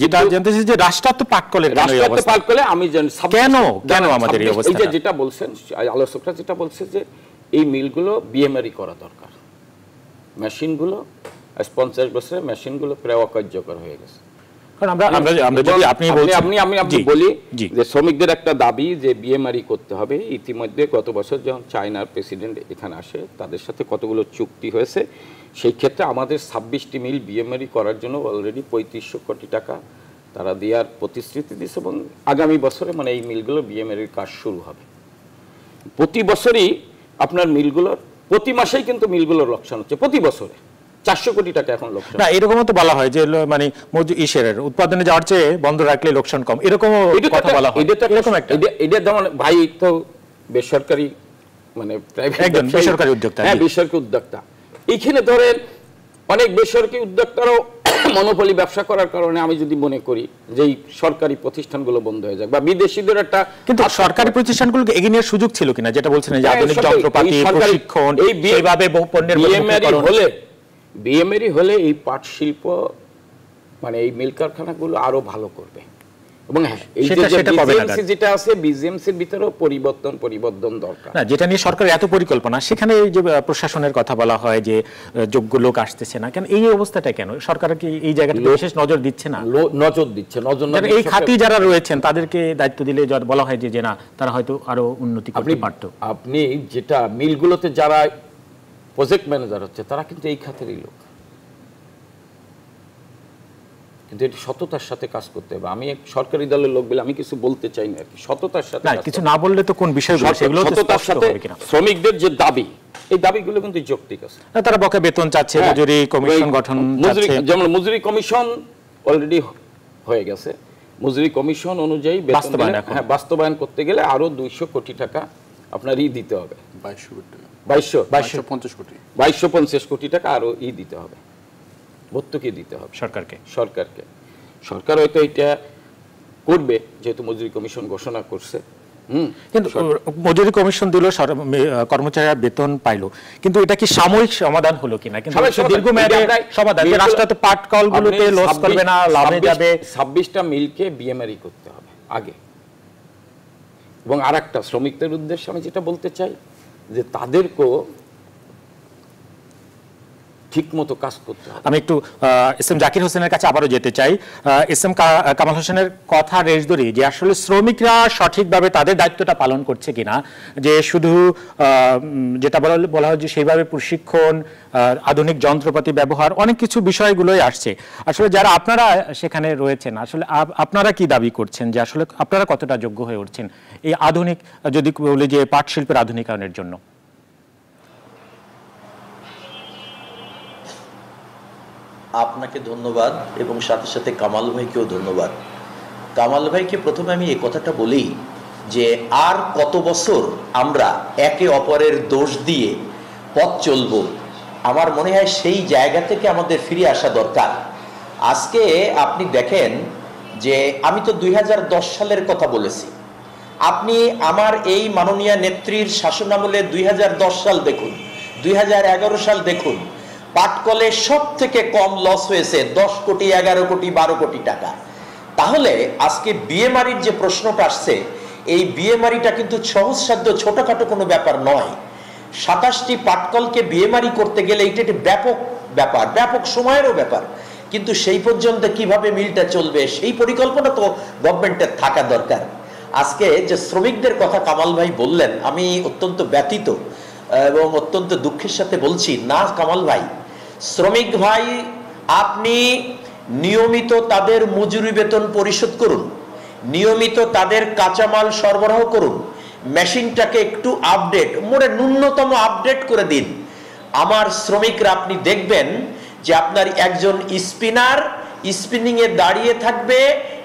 যেটা জানতেছি যে রাষ্ট্রায়ত্ত পাট কলের আমি জানি কেন আমাদের এই অবস্থা, এই যে যেটা বলছেন আলোচকরা যেটা বলছে যে এই মিলগুলো বিএমআরই করা দরকার। মেশিনগুলো 50 বছরে মেশিনগুলো প্রায় অকার্যকর হয়ে গেছে। আমি বলি যে শ্রমিকদের একটা দাবি যে বিএমআরই করতে হবে। ইতিমধ্যে গত বছর যখন চায়নার প্রেসিডেন্ট এখানে আসে, তাদের সাথে কতগুলো চুক্তি হয়েছে, সেই ক্ষেত্রে আমাদের 26টি মিল বিএমআরই করার জন্য অলরেডি 3500 কোটি টাকা তারা দেওয়ার প্রতিশ্রুতি দিয়েছে এবং আগামী বছরে এই মিলগুলো বিএমআরইর কাজ শুরু হবে। প্রতি বছরই আপনার মিলগুলোর প্রতি মাসেই কিন্তু মিলগুলোর লোকসান হচ্ছে, প্রতি বছরে 400 কোটি টাকা এখন লোকসান। না, এরকমও তো বলা হয় যে উৎপাদনে যাওয়ার চেয়ে বন্ধ রাখলে লোকসান কম, এরকম কথা বলা হয়। এটা যেমন ভাই তো বেসরকারি বেসরকারি উদ্যোক্তা, হ্যাঁ বেসরকারি উদ্যোক্তা। এইখানে ধরেন অনেক বেসরকারি উদ্যোক্তারাও মনোপলি ব্যবসা করার কারণে আমি যদি মনে করি যে এই সরকারি প্রতিষ্ঠানগুলো বন্ধ হয়ে যাক বা বিদেশিদের একটা, কিন্তু সরকারি প্রতিষ্ঠানগুলোকে এগিয়ে নেওয়ার সুযোগ ছিল কিনা, যেটা বলছেন যে আধুনিক যন্ত্রপাতি, প্রশিক্ষণ, এইভাবে বহু পণ্যের বিএমআরই হলে এই পাট শিল্প এই মিল কারখানাগুলো আরো ভালো করবে। এবং এই যে যেটা আছে বিজিএমসির ভিতরেও পরিবর্তন দরকার না, যেটা নিয়ে সরকার এত পরিকল্পনা, সেখানে এই যে প্রশাসনের কথা বলা হয় যে যোগ্য লোক আসতেছে না কেন, এই অবস্থাটা কেন? সরকার কি এই জায়গাটাতে বিশেষ নজর দিচ্ছে না? নজর দিচ্ছে, এই খাতি যারা রয়েছেন তাদেরকে দায়িত্ব দিলে বলা হয় যে না, তারা হয়তো আরো উন্নতি করতে পারত। আপনি যেটা মিলগুলোতে যারা প্রজেক্ট ম্যানেজার হচ্ছে তারা কিন্তু এই খাতেরই লোক, কিন্তু এটি সততার সাথে কাজ করতে হবে। আমি এক সরকারি দলের লোক বলে আমি কিছু বলতে চাই না, সততার সাথে কিছু না বললে তো কোন বিষয়গুলো সেগুলো সততার সাথে শ্রমিকদের যে দাবি, এই দাবিগুলো কিন্তু যৌক্তিক আছে। তারা বকেয়া বেতন চাচ্ছে, মজুরি কমিশন গঠন চাচ্ছে, যেমন মজুরি কমিশন অলরেডি হয়ে গেছে। মজুরি কমিশন অনুযায়ী বাস্তবায়ন করতে গেলে আরো 200 কোটি টাকা আপনার দিতে হবে, 2250 কোটি টাকা আরো দিতে হবে, ভর্তুকি দিতে হবে সরকারকে। সরকার হয়তো এটা করবে যেহেতু মজুরি কমিশন ঘোষণা করছে। কিন্তু মজুরি কমিশন দিল, কর্মচারীরা বেতন পাইলো, কিন্তু এটা কি সাময়িক সমাধান হলো কিনা? কিন্তু দীর্ঘমেয়াদী সমাধান, রাষ্ট্র তো পাট কলগুলোতে লস করবে না, লাভে যাবে। 26টা মিলকে বিএমআরই করতে হবে আগে। এবং আরেকটা শ্রমিকদের উদ্দেশ্যে আমি যেটা বলতে চাই যে তাদেরকেও ঠিকমতো কাজ করতে হবে। আমি একটু এস এম জাকির হোসেনের কাছে আবারও যেতে চাই। এস এম কামাল হোসেনের কথা রেশ ধরি যে আসলে শ্রমিকরা সঠিকভাবে তাদের দায়িত্বটা পালন করছে কিনা, যে শুধু যেটা বলা হয় যে সেইভাবে প্রশিক্ষণ, আধুনিক যন্ত্রপাতি ব্যবহার, অনেক কিছু বিষয়গুলোই আসছে। আসলে যারা আপনারা সেখানে রয়েছেন, আসলে আপনারা কি দাবি করছেন যে আসলে আপনারা কতটা যোগ্য হয়ে উঠছেন এই আধুনিক, যদি বলি যে পাট শিল্পের আধুনিকায়নের জন্য? আপনাকে ধন্যবাদ এবং সাথে সাথে কামাল ভাইকেও ধন্যবাদ। কামাল ভাইকে প্রথমে আমি এই কথাটা বলি যে আর কত বছর আমরা একে অপরের দোষ দিয়ে পথ চলব, আমার মনে হয় সেই জায়গা থেকে আমাদের ফিরে আসা দরকার। আজকে আপনি দেখেন যে আমি তো 2010 সালের কথা বলেছি, আপনি আমার এই মাননীয় নেত্রীর শাসনামলে 2010 সাল দেখুন, 2011 সাল দেখুন, পাটকলে সব থেকে কম লস হয়েছে 10 কোটি, 11 কোটি, 12 কোটি টাকা। তাহলে আজকে বিএমআরির যে প্রশ্নটা আসছে, এই বিএমআরিটা কিন্তু সহজসাধ্য ছোটখাটো কোনো ব্যাপার নয়। 27টি পাটকলকে বিএমআরি করতে গেলে এটা একটি ব্যাপক ব্যাপার, ব্যাপক সময়েরও ব্যাপার। কিন্তু সেই পর্যন্ত কিভাবে মিলটা চলবে সেই পরিকল্পনা তো গভর্নমেন্টের থাকা দরকার। আজকে যে শ্রমিকদের কথা কামাল ভাই বললেন, আমি অত্যন্ত ব্যথিত এবং অত্যন্ত দুঃখের সাথে বলছি, না কামাল ভাই, শ্রমিক ভাই আপনি নিয়মিত তাদের মজুরি বেতন পরিশোধ করুন, নিয়মিত তাদের কাঁচামাল সরবরাহ করুন, মেশিনটাকে একটু আপডেট, মোটে ন্যূনতম আপডেট করে দিন। আমার শ্রমিকরা আপনি দেখবেন যে আপনার একজন স্পিনার স্পিনিং এ দাঁড়িয়ে থাকবে,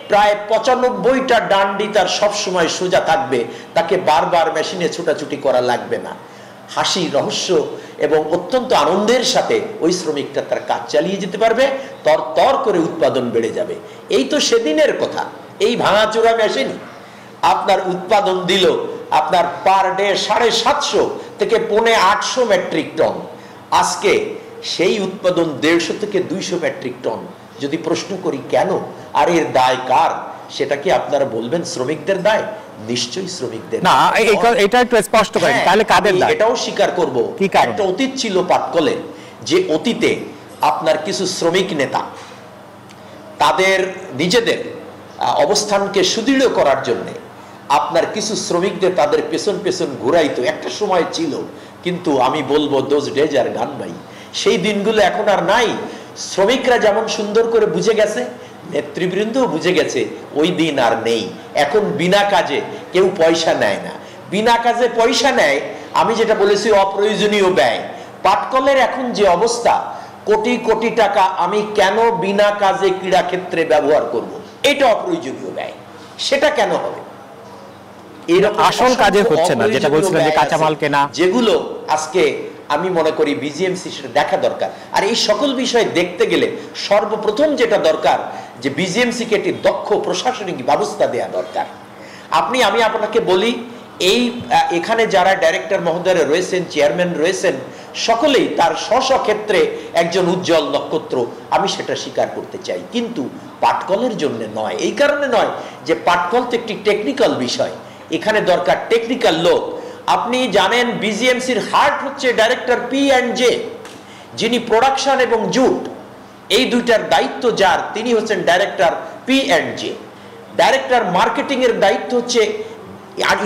প্রায় 95টা ডান্ডি তার সবসময় সোজা থাকবে, তাকে বারবার মেশিনে ছোটাছুটি করা লাগবে না। হাসি রহস্য এবং অত্যন্ত আনন্দের সাথে ওই শ্রমিকটা তার কাজ চালিয়ে যেতে পারবে, তর করে উৎপাদন বেড়ে যাবে। এই তো সেদিনের কথা। এই ভাঙাচোরা মেশিন আপনার উৎপাদন দিল আপনার পার ডে 750 থেকে 850 মেট্রিক টন। আজকে সেই উৎপাদন 150 থেকে 200 মেট্রিক টন। যদি প্রশ্ন করি কেন, আর এর দায় কার, সেটা কি আপনারা বলবেন শ্রমিকদের দায়? নিশ্চয়ই শ্রমিকদের না। এটা একটু স্পষ্ট করেন, তাহলে কাদের দায়? এটাও স্বীকার করব, একটা অতীত ছিল পাটকলে, যে অতীতে আপনার কিছু শ্রমিক নেতা তাদের নিজেদের অবস্থানকে সুদৃঢ় করার জন্য আপনার কিছু শ্রমিকদের তাদের পেছন পেছন ঘুরাইতো, একটা সময় ছিল। কিন্তু আমি বলবো দোজ ডেজ আর গান ভাই, সেই দিনগুলো এখন আর নাই। শ্রমিকরা যেমন সুন্দর করে বুঝে গেছে, নেতৃবৃন্দও বুঝে গেছে, ওই দিন আর নেই। এখন বিনা কাজে কেউ পয়সা নেয় না। বিনা কাজে পয়সা নেয়, আমি যেটা বলেছি অপ্রয়োজনীয় ব্যয়। পাটকলের এখন যে অবস্থা, কোটি কোটি টাকা আমি কেন বিনা কাজে ক্রীড়া ক্ষেত্রে ব্যবহার করব? এটা অপ্রয়োজনীয় ব্যয়। সেটা কেন হবে? আসল কাজে হচ্ছে না, যেটা বলছিলেন যে কাঁচামাল কেনা, যেগুলো আজকে আমি মনে করি বিজিএমসি সেটা দেখা দরকার। আর এই সকল বিষয় দেখতে গেলে সর্বপ্রথম যেটা দরকার, যে বিজিএমসি কে একটি দক্ষ প্রশাসনিক ব্যবস্থা দেওয়া দরকার। আমি আপনাকে বলি, এই এখানে যারা ডাইরেক্টর মহোদয় রয়েছেন, চেয়ারম্যান রয়েছেন, সকলেই তার স্ব ক্ষেত্রে একজন উজ্জ্বল নক্ষত্র, আমি সেটা স্বীকার করতে চাই। কিন্তু পাটকলের জন্য নয়। এই কারণে নয় যে পাটকল তো একটি টেকনিক্যাল বিষয়, এখানে দরকার টেকনিক্যাল লোক। আপনি জানেন বিজিএমসির হার্ট হচ্ছে ডাইরেক্টর P&J, যিনি প্রোডাকশন এবং জুট এই দুইটার দায়িত্ব যার, তিনি হচ্ছেন ডাইরেক্টর P&J। ডাইরেক্টর মার্কেটিং এর দায়িত্ব হচ্ছে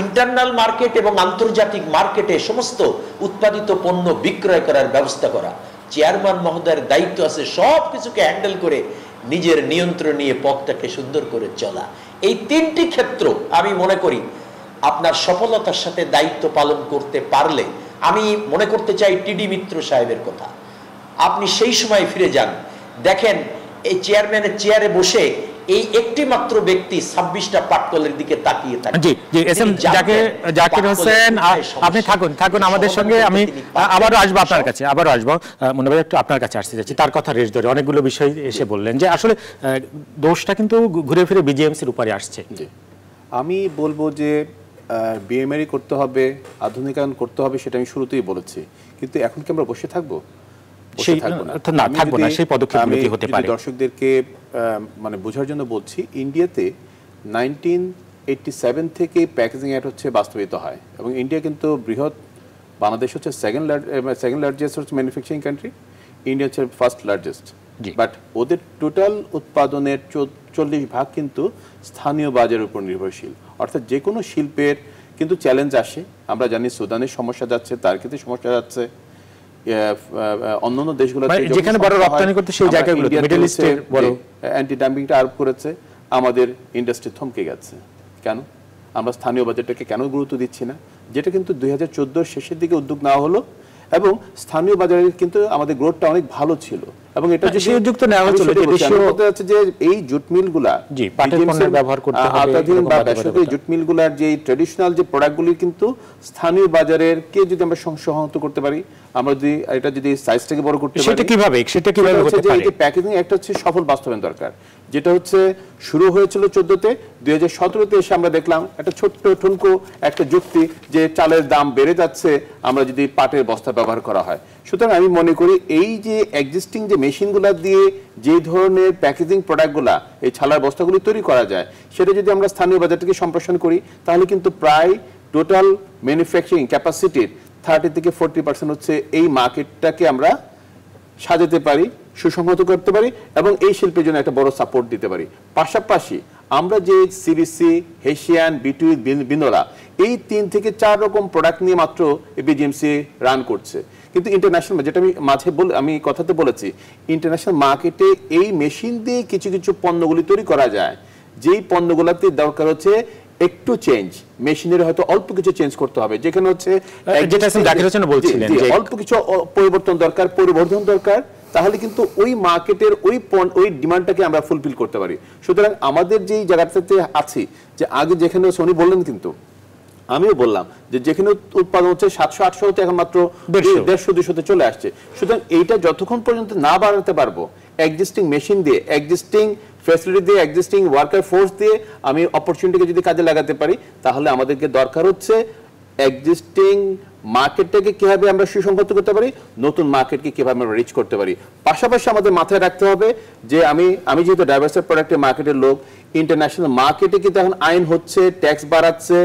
ইন্টারনাল মার্কেট এবং আন্তর্জাতিক মার্কেটে সমস্ত উৎপাদিত পণ্য বিক্রয় করার ব্যবস্থা করা। চেয়ারম্যান মহোদয়ের দায়িত্ব আছে সব কিছুকে হ্যান্ডেল করে নিজের নিয়ন্ত্রণ নিয়ে পথটাকে সুন্দর করে চলা। এই তিনটি ক্ষেত্র আমি মনে করি আপনার সফলতার সাথে দায়িত্ব পালন করতে পারলে, আমি মনে করতে চাই টিডি মিত্র সাহেবের কথা। আপনি সেই সময় ফিরে যান, দেখেন এই চেয়ারম্যানের চেয়ারে বসে এই একটি মাত্র ব্যক্তি 26টা পাটকলের দিকে তাকিয়ে থাকে। জি জি, এসএম জাকির হোসেন, আপনি থাকুন আমাদের সঙ্গে। আমি আবারও আসবো আপনার কাছে, মনে হয় একটু আপনার কাছে আসতে যাচ্ছি। তার কথা রেশ ধরে অনেকগুলো বিষয় এসে বললেন যে আসলে দোষটা কিন্তু ঘুরে ফিরে বিজিএমসির উপরে আসছে। আমি বলবো যে বিএমআরই করতে হবে, আধুনিকায়ন করতে হবে, সেটা আমি শুরুতেই বলেছি। কিন্তু এখন কি আমরা বসে থাকবো? দর্শকদেরকে মানে বোঝার জন্য বলছি, ইন্ডিয়াতে 1987 থেকে প্যাকেজিং অ্যাক্ট হচ্ছে বাস্তবায়িত হয়, এবং ইন্ডিয়া কিন্তু বৃহৎ, বাংলাদেশ হচ্ছে second largest manufacturing country, India হচ্ছে ফার্স্ট লার্জেস্ট। বাট ওদের টোটাল উৎপাদনের 40% কিন্তু স্থানীয় বাজারের উপর নির্ভরশীল। অর্থাৎ যে কোনো শিল্পের কিন্তু চ্যালেঞ্জ আসে। আমরা জানি সুদানের সমস্যা যাচ্ছে, টার্কিতে সমস্যা যাচ্ছে, অন্যান্য দেশগুলোতে যেখানে বড় রপ্তানি করতে সেই জায়গাগুলোতে মিডল ইস্টে বড় অ্যান্টি ডাম্পিংটা আরোপ করেছে, আমাদের ইন্ডাস্ট্রি থমকে গেছে। কেন? আমরা স্থানীয় বাজারটাকে কেন গুরুত্ব দিচ্ছি না? যেটা কিন্তু 2014 শেষের দিকে উদ্যোগ নেওয়া হলো, এবং স্থানীয় বাজারে কিন্তু আমাদের গ্রোথটা অনেক ভালো ছিল। এবং এটা যে সেই উদ্যোগ তো নেওয়া হচ্ছিল যে দেশীয় কথা হচ্ছে যে এই জুট মিলগুলা জি পাটের পণ্য ব্যবহার করতে হবে আওতাধীন বা বেসরকারি জুট মিলগুলার যে ট্র্যাডিশনাল যে প্রোডাক্টগুলি কিন্তু স্থানীয় বাজারের কে যদি আমরা সংহত করতে পারি, আমরা যদি এটা যদি সাইজটাকে বড় করতে পারি, সেটা কিভাবে হতে পারে? এই যে প্যাকেজিং একটা হচ্ছে সফল বাস্তবায়ন দরকার, যেটা হচ্ছে শুরু হয়েছিল 14তে, 2017তে এসে আমরা দেখলাম একটা ছোট্ট ঠুনকো একটা যুক্তি যে চালের দাম বেড়ে যাচ্ছে আমরা যদি পাটের বস্তা ব্যবহার করা হয়। সুতরাং আমি মনে করি এই যে এক্সিস্টিং যে মেশিনগুলো দিয়ে যে ধরনের প্যাকেজিং প্রোডাক্টগুলা এই ছালার বস্তাগুলি তৈরি করা যায়, সেটা যদি আমরা স্থানীয় বাজার থেকে সম্প্রসারণ করি, তাহলে কিন্তু প্রায় টোটাল ম্যানুফ্যাকচারিং ক্যাপাসিটির 30 থেকে 40% হচ্ছে এই মার্কেটটাকে আমরা সাজাতে পারি, সুসংহত করতে পারি এবং এই শিল্পের জন্য একটা বড় সাপোর্ট দিতে পারি। পাশাপাশি আমরা যে সিবিসি, হেসিয়ান, বিটুই, বিনোলা এই 3 থেকে 4 রকম প্রোডাক্ট নিয়ে মাত্র বিজিএমসি রান করছে, কিন্তু ইন্টারন্যাশনাল, যেটা আমি আমি কথাতে বলেছি, ইন্টারন্যাশনাল মার্কেটে এই মেশিন দিয়ে কিছু কিছু পণ্যগুলি তৈরি করা যায়, যেই পণ্যগুলোতে দরকার হচ্ছে একটু চেঞ্জ, মেশিনের হয়তো অল্প কিছু চেঞ্জ করতে হবে, যেখানে হচ্ছে যেটা জাকির হোসেন বলছিলেন যে অল্প কিছু পরিবর্তন দরকার, তাহলে কিন্তু ওই মার্কেটের ওই ডিমান্ডটাকে আমরা ফুলফিল করতে পারি। সুতরাং আমাদের যেই জায়গাটাতে আছি, যে আগে যেখানে সোনি বললেন, কিন্তু আমিও বললাম যে যেখানে উৎপাদন হচ্ছে 700-800 হতে এখন মাত্র 150-200 চলে আসছে। সুতরাং এইটা যতক্ষণ পর্যন্ত না বাড়াতে পারবো, এক্সিস্টিং মেশিন দিয়ে, এক্সিস্টিং ফ্যাসিলিটি দিয়ে, এক্সিস্টিং ওয়ার্কার ফোর্স দিয়ে আমি অপরচুনিটিকে যদি কাজে লাগাতে পারি, তাহলে আমাদেরকে দরকার হচ্ছে এক্সিস্টিং মার্কেটটাকে কিভাবে আমরা সুসংহত করতে পারি, নতুন মার্কেটকে কিভাবে আমরা রিচ করতে পারি। পাশাপাশি আমাদের মাথায় রাখতে হবে যে আমি যেহেতু ডাইভার্সিটি প্রোডাক্টের মার্কেটের লোক, ইন্টারন্যাশনাল মার্কেটে কিন্তু এখন আইন হচ্ছে, ট্যাক্স বাড়াচ্ছে,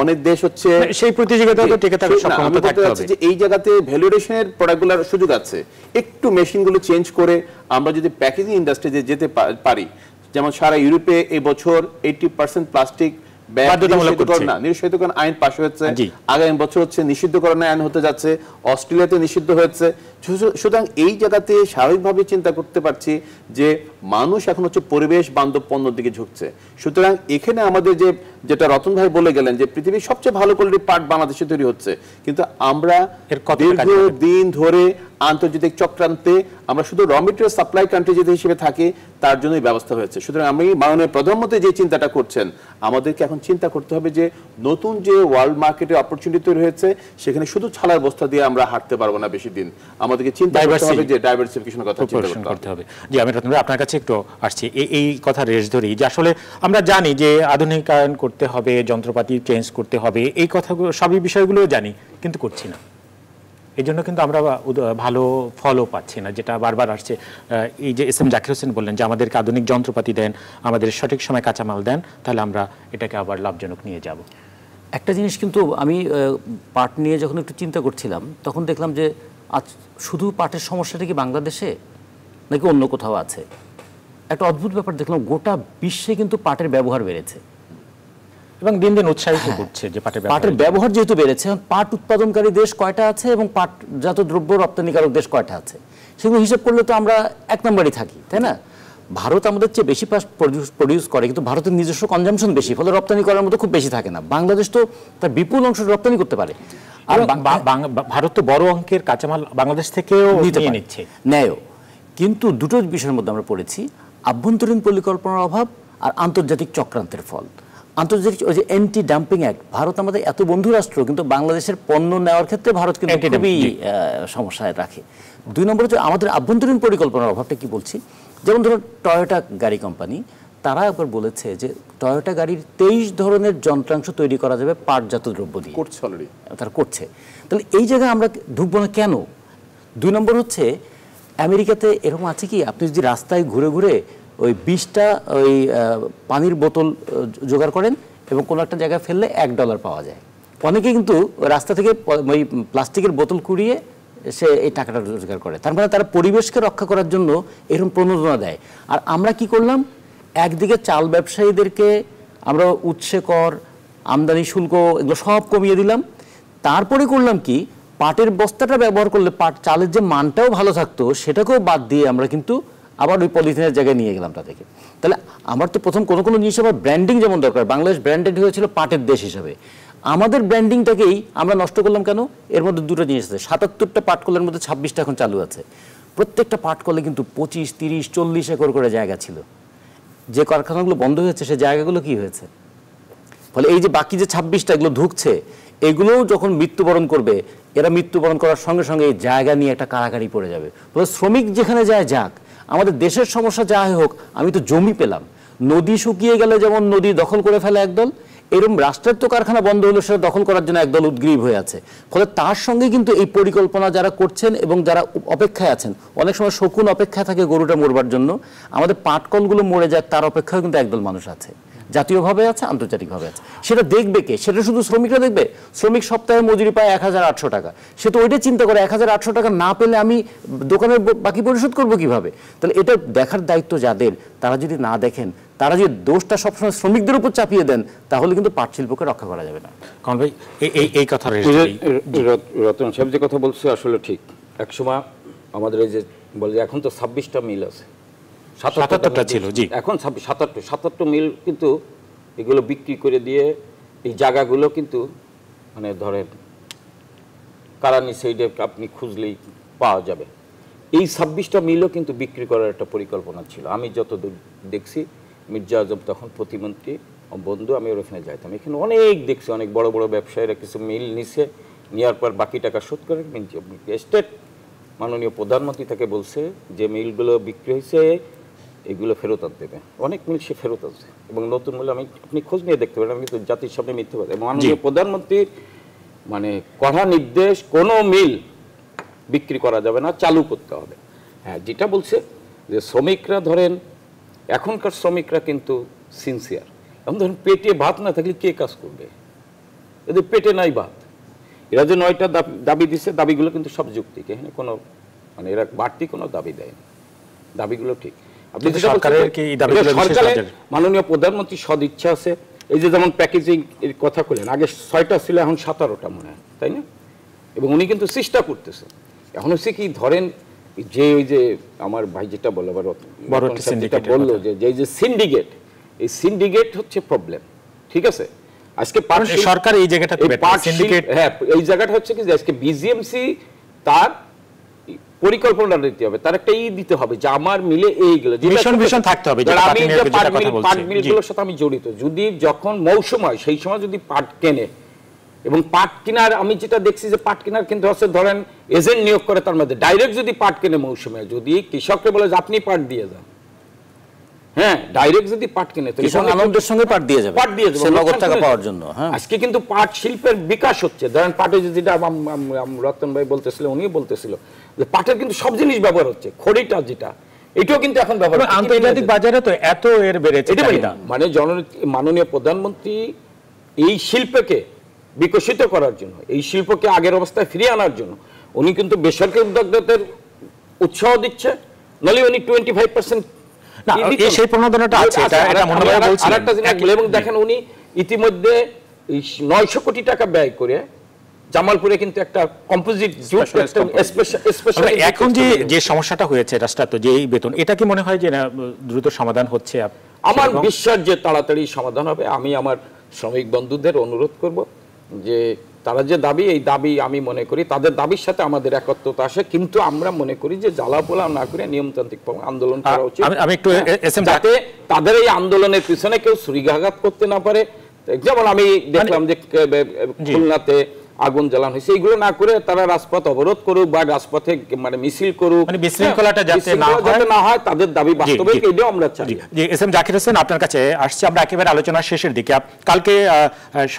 অনেক দেশ হচ্ছে, সেই প্রতিযোগিতা টিকে থাকার সক্ষমতা থাকতে হবে। যে এই জায়গাতে ভ্যালুয়েশনের প্রোডাক্টগুলোর সুযোগ আছে, একটু মেশিনগুলো চেঞ্জ করে আমরা যদি প্যাকেজিং ইন্ডাস্ট্রিতে যেতে পারি, যেমন সারা ইউরোপে এই বছর 80% প্লাস্টিক নিষিদ্ধকরণ আইন পাশ হয়েছে, আগামী বছর হচ্ছে নিষিদ্ধকরণ আইন হতে যাচ্ছে, অস্ট্রেলিয়াতে নিষিদ্ধ হয়েছে। সুতরাং এই জায়গাতে স্বাভাবিকভাবে চিন্তা করতে পারছি যে মানুষ এখন হচ্ছে পরিবেশ বান্ধব পণ্যের দিকে ঝুঁকছে। সুতরাং এখানে আমাদের যেটা রতন ভাই বলে গেলেন যে পৃথিবীর সবচেয়ে ভালো কোয়ালিটির পাট বাংলাদেশে তৈরি হচ্ছে, কিন্তু আমরা দীর্ঘদিন ধরে আন্তর্জাতিক চক্রান্তে আমরা শুধু র মেটেরিয়াল সাপ্লাই কান্ট্রি যদি হিসেবে থাকি, তার জন্যই ব্যবস্থা হয়েছে। সুতরাং আমি মাননীয় প্রধানমন্ত্রী যে চিন্তাটা করছেন, আমাদেরকে এখন চিন্তা করতে হবে যে নতুন যে ওয়ার্ল্ড মার্কেটে অপরচুনিটি তৈরি হয়েছে, সেখানে শুধু ছালার বস্তা দিয়ে আমরা হাঁটতে পারবো না বেশি দিন, আমাদেরকে চিন্তা করতে হবে যে ডাইভার্সিফিকেশনের কথা চিন্তা করতে হবে। জি, আমি রতন ভাই আপনার কাছে একটু আসছি এই কথা রেশ ধরি, যে আসলে আমরা জানি যে আধুনিকায়ন করতে হবে, যন্ত্রপাতি চেঞ্জ করতে হবে, এই কথাগুলো সবই বিষয়গুলো জানি, কিন্তু করছি না। এই জন্য কিন্তু আমরা ভালো ফলও পাচ্ছি না, যেটা বারবার আসছে। এই যে এস এম জাকির হোসেন বললেন যে আমাদেরকে আধুনিক যন্ত্রপাতি দেন, আমাদের সঠিক সময় কাঁচামাল দেন, তাহলে আমরা এটাকে আবার লাভজনক নিয়ে যাব। একটা জিনিস কিন্তু আমি পাট নিয়ে যখন একটু চিন্তা করছিলাম, তখন দেখলাম যে আজ শুধু পাটের সমস্যাটা কি বাংলাদেশে নাকি অন্য কোথাও আছে? একটা অদ্ভুত ব্যাপার দেখলাম, গোটা বিশ্বে কিন্তু পাটের ব্যবহার বেড়েছে এবং দিন দিন উৎসাহিত করছে যে পাটের ব্যবহার যেহেতু বেড়েছে, পাট উৎপাদনকারী দেশ কয়টা আছে এবং পাটজাত দ্রব্য রপ্তানিকারক দেশ কয়টা আছে, সেগুলো হিসাব করলে তো আমরা 1 নম্বরই থাকি, তাই না? ভারত আমাদের চেয়ে বেশি প্রডিউস করে, কিন্তু ভারতের নিজস্ব কনজামশন বেশি, ফলে রপ্তানি করার মতো খুব বেশি থাকে না। বাংলাদেশ তো তার বিপুল অংশ রপ্তানি করতে পারে, আর ভারত তো বড় অঙ্কের কাঁচামাল বাংলাদেশ থেকেও নিয়ে নিচ্ছে, নেয়ও। কিন্তু দুটো বিষয়ের মধ্যে আমরা পড়েছি, আভ্যন্তরীণ পরিকল্পনার অভাব আর আন্তর্জাতিক চক্রান্তের ফল। আন্তর্জাতিক ওই যে অ্যান্টি ডাম্পিং অ্যাক্ট, ভারত আমাদের এত বন্ধু রাষ্ট্র, কিন্তু বাংলাদেশের পণ্য নেওয়ার ক্ষেত্রে ভারত কিন্তু খুবই সমস্যায় রাখে। 2 নম্বর হচ্ছে আমাদের আভ্যন্তরীণ পরিকল্পনার অভাবটা। কি বলছি, যেমন ধরো টয়োটা গাড়ি কোম্পানি, তারা একবার বলেছে যে টয়োটা গাড়ির 23 ধরনের যন্ত্রাংশ তৈরি করা যাবে পাটজাত দ্রব্য দিয়ে, করছে অলরেডি, তারা করছে। তাহলে এই জায়গায় আমরা ঢুকবো না কেন? 2 নম্বর হচ্ছে আমেরিকাতে এরকম আছে কি, আপনি যদি রাস্তায় ঘুরে ঘুরে ওই 20টা ওই পানির বোতল জোগাড় করেন এবং কোনো একটা জায়গায় ফেললে $1 পাওয়া যায়, অনেকে কিন্তু রাস্তা থেকে ওই প্লাস্টিকের বোতল কুড়িয়ে সে এই টাকাটা রোজগার করে। তার মানে তারা পরিবেশকে রক্ষা করার জন্য এরকম প্রণোদনা দেয়। আর আমরা কি করলাম, একদিকে চাল ব্যবসায়ীদেরকে আমরা উৎসে কর, আমদানি শুল্ক এগুলো সব কমিয়ে দিলাম, তারপরে করলাম কি, পাটের বস্তাটা ব্যবহার করলে চালের যে মানটাও ভালো থাকতো সেটাকেও বাদ দিয়ে আমরা কিন্তু আবার ওই পলিথিনের জায়গায় নিয়ে গেলাম তাদেরকে। তাহলে আমার তো প্রথম কোনো জিনিস আবার ব্র্যান্ডিং যেমন দরকার, বাংলাদেশ ব্র্যান্ডেড হয়েছিল পাটের দেশ হিসাবে, আমাদের ব্র্যান্ডিংটাকেই আমরা নষ্ট করলাম কেন? এর মধ্যে দুটো জিনিস আছে, 77টা পাট কলের মধ্যে 26টা এখন চালু আছে। প্রত্যেকটা পাটকলে কিন্তু 25, 30, 40 একর করে জায়গা ছিল। যে কারখানাগুলো বন্ধ হয়েছে সে জায়গাগুলো কি হয়েছে? ফলে এই যে বাকি যে 26টা এগুলো ঢুকছে, এগুলোও যখন মৃত্যুবরণ করবে, এরা মৃত্যুবরণ করার সঙ্গে সঙ্গে এই জায়গা নিয়ে একটা কারাকারি পড়ে যাবে। ফলে শ্রমিক যেখানে যায় যাক, আমাদের দেশের সমস্যা যাই হোক, আমি তো জমি পেলাম। নদী শুকিয়ে গেলে যেমন নদী দখল করে ফেলে একদল, এরকম রাষ্ট্রের তো কারখানা বন্ধ হলো সেটা দখল করার জন্য একদল উদ্গ্রীব হয়ে আছে। ফলে তার সঙ্গে কিন্তু এই পরিকল্পনা যারা করছেন এবং যারা অপেক্ষায় আছেন, অনেক সময় শকুন অপেক্ষায় থাকে গরুটা মরবার জন্য, আমাদের পাটকলগুলো মরে যাক তার অপেক্ষায় কিন্তু একদল মানুষ আছে, জাতীয়ভাবে আছে, আন্তর্জাতিকভাবে আছে। সেটা দেখবে কে? সেটা শুধু শ্রমিকরা দেখবে? শ্রমিক সপ্তাহে মজুরি পায় 1800 টাকা, সে তো ওইটা চিন্তা করে 1800 টাকা না পেলে আমি দোকানের বাকি পরিশোধ করবো কিভাবে? তাহলে এটা দেখার দায়িত্ব যাদের, তারা যদি না দেখেন, তারা যদি দোষটা সবসময় শ্রমিকদের উপর চাপিয়ে দেন, তাহলে কিন্তু পাট শিল্পকে রক্ষা করা যাবে না। কারণ ভাই এই কথা রতন সাহেব যে কথা বলছে আসলে ঠিক। একসময় আমাদের এই যে বলে এখন তো 26টা মিল আছে, 77টা ছিল, জি এখন 77 মিল, কিন্তু এগুলো বিক্রি করে দিয়ে এই জায়গাগুলো কিন্তু মানে ধরেন কারানি সাইডে আপনি খুঁজলেই পাওয়া যাবে। এই 26টা মিলও কিন্তু বিক্রি করার একটা পরিকল্পনা ছিল। আমি যতদূর দেখছি, মির্জা আজম তখন প্রতিমন্ত্রী বন্ধু, আমি ওখানে যাইতাম, এখানে অনেক দেখছি অনেক বড় বড় ব্যবসায়ীরা কিছু মিল নিছে, নেওয়ার পর বাকি টাকা শোধ করে স্টেট মাননীয় প্রধানমন্ত্রী তাকে বলছে যে মিলগুলো বিক্রি হয়েছে এগুলো ফেরত আনতে দেবে। অনেক মিল সে ফেরত আছে এবং নতুন মিল আপনি খোঁজ নিয়ে দেখতে পারেন, আমি কিন্তু জাতির সামনে মিথ্যে কথা। মাননীয় প্রধানমন্ত্রীর মানে কড়া নির্দেশ, কোনো মিল বিক্রি করা যাবে না, চালু করতে হবে। হ্যাঁ, যেটা বলছে যে শ্রমিকরা ধরেন এখনকার শ্রমিকরা কিন্তু সিনসিয়ার। এখন ধরেন পেটে ভাত না থাকলে কে কাজ করবে? এদের পেটে নাই ভাত। এরা যে 9টা দাবি দিচ্ছে, দাবিগুলো কিন্তু সব যৌক্তিক, এখানে কোনো মানে এরা বাড়তি কোনো দাবি দেয়নি, দাবিগুলো ঠিক। আপনি সরকারের মাননীয় প্রধানমন্ত্রী সদ ইচ্ছা আছে। এই যে যেমন প্যাকেজিং এর কথা বললেন, আগে 6টা ছিল, এখন 17টা মনে হয়, তাই না? এবং উনি কিন্তু চেষ্টা করতেছে। এখন হচ্ছে কি ধরেন যে ওই যে আমার ভাই যেটা বললো বললো যে সিন্ডিকেট, এই সিন্ডিকেট হচ্ছে প্রবলেম, ঠিক আছে? আজকে সরকার এই জায়গাটা, হ্যাঁ, এই জায়গাটা হচ্ছে কি যে আজকে বিজিএমসি তার পরিকল্পনা দিতে হবে, তার একটা দিতে হবে যে আমার মিলে এইগুলো মিশন থাকতে হবে। আমি পাট মিলগুলোর সাথে আমি জড়িত, যদি যখন মৌসুম হয় সেই সময় যদি পাট কেনে, এবং পাট কেনার আমি যেটা দেখছি যে পাট কেনার কিন্তু হচ্ছে ধরেন এজেন্ট নিয়োগ করে, তার মধ্যে ডাইরেক্ট যদি পাট কেনে মৌসুমে, যদি কৃষককে বলে যে আপনি পাট দিয়ে যান, হ্যাঁ ডাইরেক্ট যদি পাট কিনে তো আনন্দের সঙ্গে পাট দিয়ে যাবে, পাট দিয়ে যাবে নগদ টাকা পাওয়ার জন্য। হ্যাঁ, আজকে কিন্তু পাট শিল্পের বিকাশ হচ্ছে। ধরেন পাটে যেটা রতন ভাই বলতেছিল, উনিও বলতেছিল যে পাটের কিন্তু সব জিনিস ব্যবহার হচ্ছে, খড়িটা যেটা এটাও কিন্তু এখন ব্যবহার হচ্ছে। আন্তর্জাতিক বাজারে তো এত এর বেড়েছে, মানে মাননীয় প্রধানমন্ত্রী এই শিল্পকে বিকশিত করার জন্য, এই শিল্পকে আগের অবস্থায় ফিরিয়ে আনার জন্য উনি কিন্তু বেসরকারি উদ্যোক্তাদের উৎসাহ দিচ্ছে, নলে উনি 25% সেই প্রণোদনাটা আছে। এবং দেখেন উনি ইতিমধ্যে 900 কোটি টাকা ব্যয় করে জামালপুরে কিন্তু একটা কম্পোজিট এখন যে সমস্যাটা হয়েছে রাষ্ট্রায়ত্ত যে এই বেতন, এটা কি মনে হয় যে দ্রুত সমাধান হচ্ছে? আমার বিশ্বাস যে তাড়াতাড়ি সমাধান হবে। আমি আমার শ্রমিক বন্ধুদের অনুরোধ করব যে তারা যে দাবি, এই দাবি আমি মনে করি তাদের দাবির সাথে আমাদের একত্রতা আসে, কিন্তু আমরা মনে করি যে জ্বালাপোলা না করে নিয়মতান্ত্রিক আন্দোলন করা উচিত, যাতে তাদের এই আন্দোলনের পিছনে কেউ ছুরিকাঘাত করতে না পারে। যেমন আমি দেখলাম যে খুলনাতে আগুন জ্বালানো হয়েছে, এইগুলো না করে তারা রাজপথ অবরোধ করুক বা রাজপথে মানে মিছিল করুক, বিশৃঙ্খলাটা যাতে না হয়, তাদের দাবি বাস্তবায়িত, এটাও আমরা চাই। এস এম জাকির হোসেন, আপনার কাছে আসছে, আমরা একেবারে আলোচনার শেষের দিকে। কালকে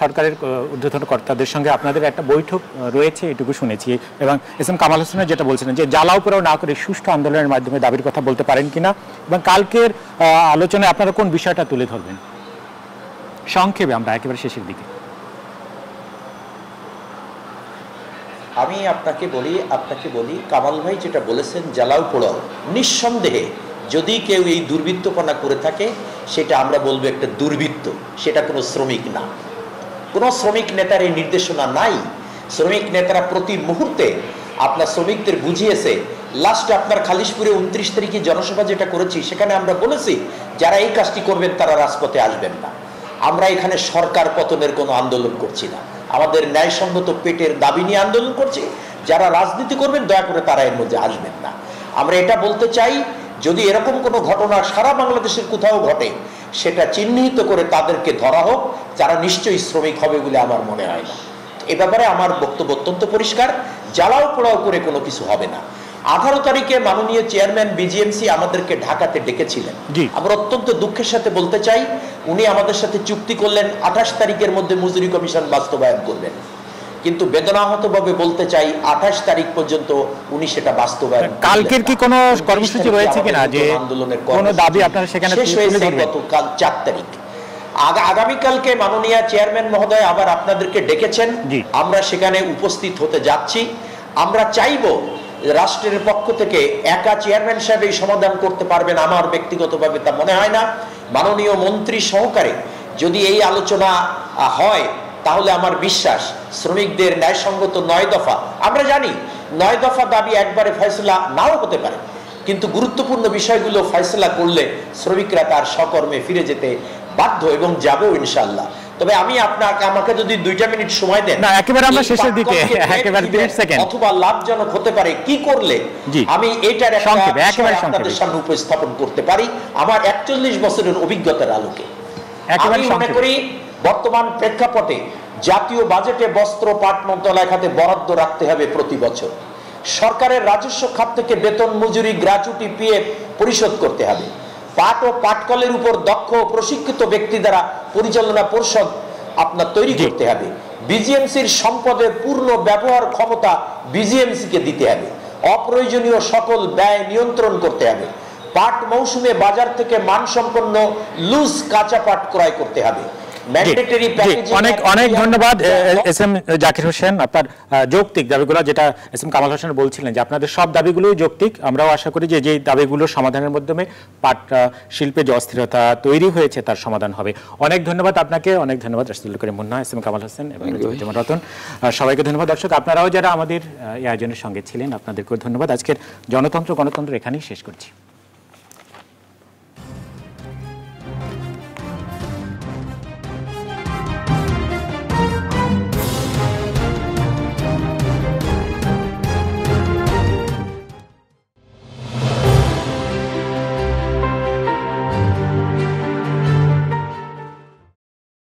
সরকারের ঊর্ধ্বতন কর্তাদের সঙ্গে আপনাদের একটা বৈঠক রয়েছে, এটুকু শুনেছি, এবং এস এম কামাল হোসেন যেটা বলছিলেন যে জ্বালাও পোড়াও না করে সুষ্ঠু আন্দোলনের মাধ্যমে দাবির কথা বলতে পারেন কিনা, এবং কালকের আলোচনায় আপনারা কোন বিষয়টা তুলে ধরবেন সংক্ষেপে, আমরা একেবারে শেষের দিকে। আমি আপনাকে বলি কামাল ভাই যেটা বলেছেন জ্বালাও পোড়াও, নিঃসন্দেহে যদি কেউ এই দুর্বৃত্তপনা করে থাকে সেটা আমরা বলবো একটা দুর্বৃত্ত, সেটা কোনো শ্রমিক না। কোনো শ্রমিক নেতার এই নির্দেশনা নাই। শ্রমিক নেতারা প্রতি মুহূর্তে আপনার শ্রমিকদের বুঝিয়েছে। লাস্টে আপনার খালিশপুরে 29 তারিখে জনসভা যেটা করেছি, সেখানে আমরা বলেছি যারা এই কাজটি করবেন তারা রাজপথে আসবেন না। আমরা এখানে সরকার পতনের কোনো আন্দোলন করছি না, আমাদের ন্যায়সঙ্গত পেটের দাবি নিয়ে আন্দোলন করছি। যারা রাজনীতি করবেন দয়া করে তারা এর মধ্যে আসবেন না। আমরা এটা বলতে চাই, যদি এরকম কোনো ঘটনা সারা বাংলাদেশের কোথাও ঘটে, সেটা চিহ্নিত করে তাদেরকে ধরা হোক, যারা নিশ্চয়ই শ্রমিক হবে বলে আমার মনে হয় না। এ ব্যাপারে আমার বক্তব্য অত্যন্ত পরিষ্কার, জ্বালাও পোড়াও করে কোনো কিছু হবে না। 18 তারিখে মাননীয় চেয়ারম্যান বিজিএমসি আমাদেরকে ঢাকাতে ডেকেছিলেন। আমরা অত্যন্ত দুঃখের সাথে বলতে চাই, উনি আমাদের সাথে চুক্তি করলেন 28 তারিখের মধ্যে মজুরি কমিশন বাস্তবায়ন করবেন, কিন্তু বেদনাহতভাবে বলতে চাই 28 তারিখ পর্যন্ত উনি সেটা বাস্তবায়ন। কালকের কি কোনো কর্মসূচি রয়েছে কিনা, যে কোনো দাবি আপনারা সেখানে শেষ হয়েছে গতকাল 4 তারিখ। আগামীকালকে মাননীয় চেয়ারম্যান মহোদয় আবার আপনাদেরকে ডেকেছেন, আমরা সেখানে উপস্থিত হতে যাচ্ছি। আমরা চাইবো রাষ্ট্রের পক্ষ থেকে একা চেয়ারম্যান সাহেব এই সমাধান করতে পারবেন, আমার ব্যক্তিগতভাবে তা মনে হয় না। মাননীয় মন্ত্রী সহকারে যদি এই আলোচনা হয়, তাহলে আমার বিশ্বাস শ্রমিকদের ন্যায়সঙ্গত 9 দফা, আমরা জানি 9 দফা দাবি একবারে ফয়সলা নাও হতে পারে, কিন্তু গুরুত্বপূর্ণ বিষয়গুলো ফয়সলা করলে শ্রমিকরা তার সকর্মে ফিরে যেতে বাধ্য এবং যাবেও ইনশাআল্লাহ। তবে আমি আমাকে যদি 2টা মিনিট সময় দেন, না একেবারে আমরা শেষের দিকে, একেবারে 30 সেকেন্ড, অথবা লাভজনক হতে পারে কি করলে আমি এটার একটা আপনাদের সামনে উপস্থাপন করতে পারি আমার 41 বছরের অভিজ্ঞতার আলোকে। আমি মনে করি বর্তমান প্রেক্ষাপটে জাতীয় বাজেটে বস্ত্র পাট মন্ত্রণালয় খাতে বরাদ্দ রাখতে হবে প্রতি বছর। সরকারের রাজস্ব খাত থেকে বেতন, মজুরি, গ্র্যাচুইটি, পিএফ পরিশোধ করতে হবে। পাট ও পাটকলের উপর দক্ষ ও প্রশিক্ষিত ব্যক্তি দ্বারা পরিচালনা পরিষদ আপনার তৈরি করতে হবে। বিজিএমসির সম্পদের পূর্ণ ব্যবহার ক্ষমতা বিজিএমসিকে দিতে হবে। অপ্রয়োজনীয় সকল ব্যয় নিয়ন্ত্রণ করতে হবে। পাট মৌসুমে বাজার থেকে মানসম্পন্ন লুজ কাঁচা পাট ক্রয় করতে হবে। অনেক অনেক ধন্যবাদ এস এম জাকির হোসেন, আপনার যৌক্তিক দাবিগুলো, যেটা এস এম কামাল হোসেন বলছিলেন যে আপনাদের সব দাবিগুলোই যৌক্তিক। আমরাও আশা করি যে যে দাবিগুলো সমাধানের মাধ্যমে পাট শিল্পে যে অস্থিরতা তৈরি হয়েছে তার সমাধান হবে। অনেক ধন্যবাদ আপনাকে, অনেক ধন্যবাদ রাশিদুল করিম মুন্না, এস এম কামাল হোসেন এবং জামান রতন, সবাইকে ধন্যবাদ। দর্শক আপনারাও যারা আমাদের এই আয়োজনের সঙ্গে ছিলেন, আপনাদেরকেও ধন্যবাদ। আজকের জনতন্ত্র গণতন্ত্র এখানেই শেষ করছি।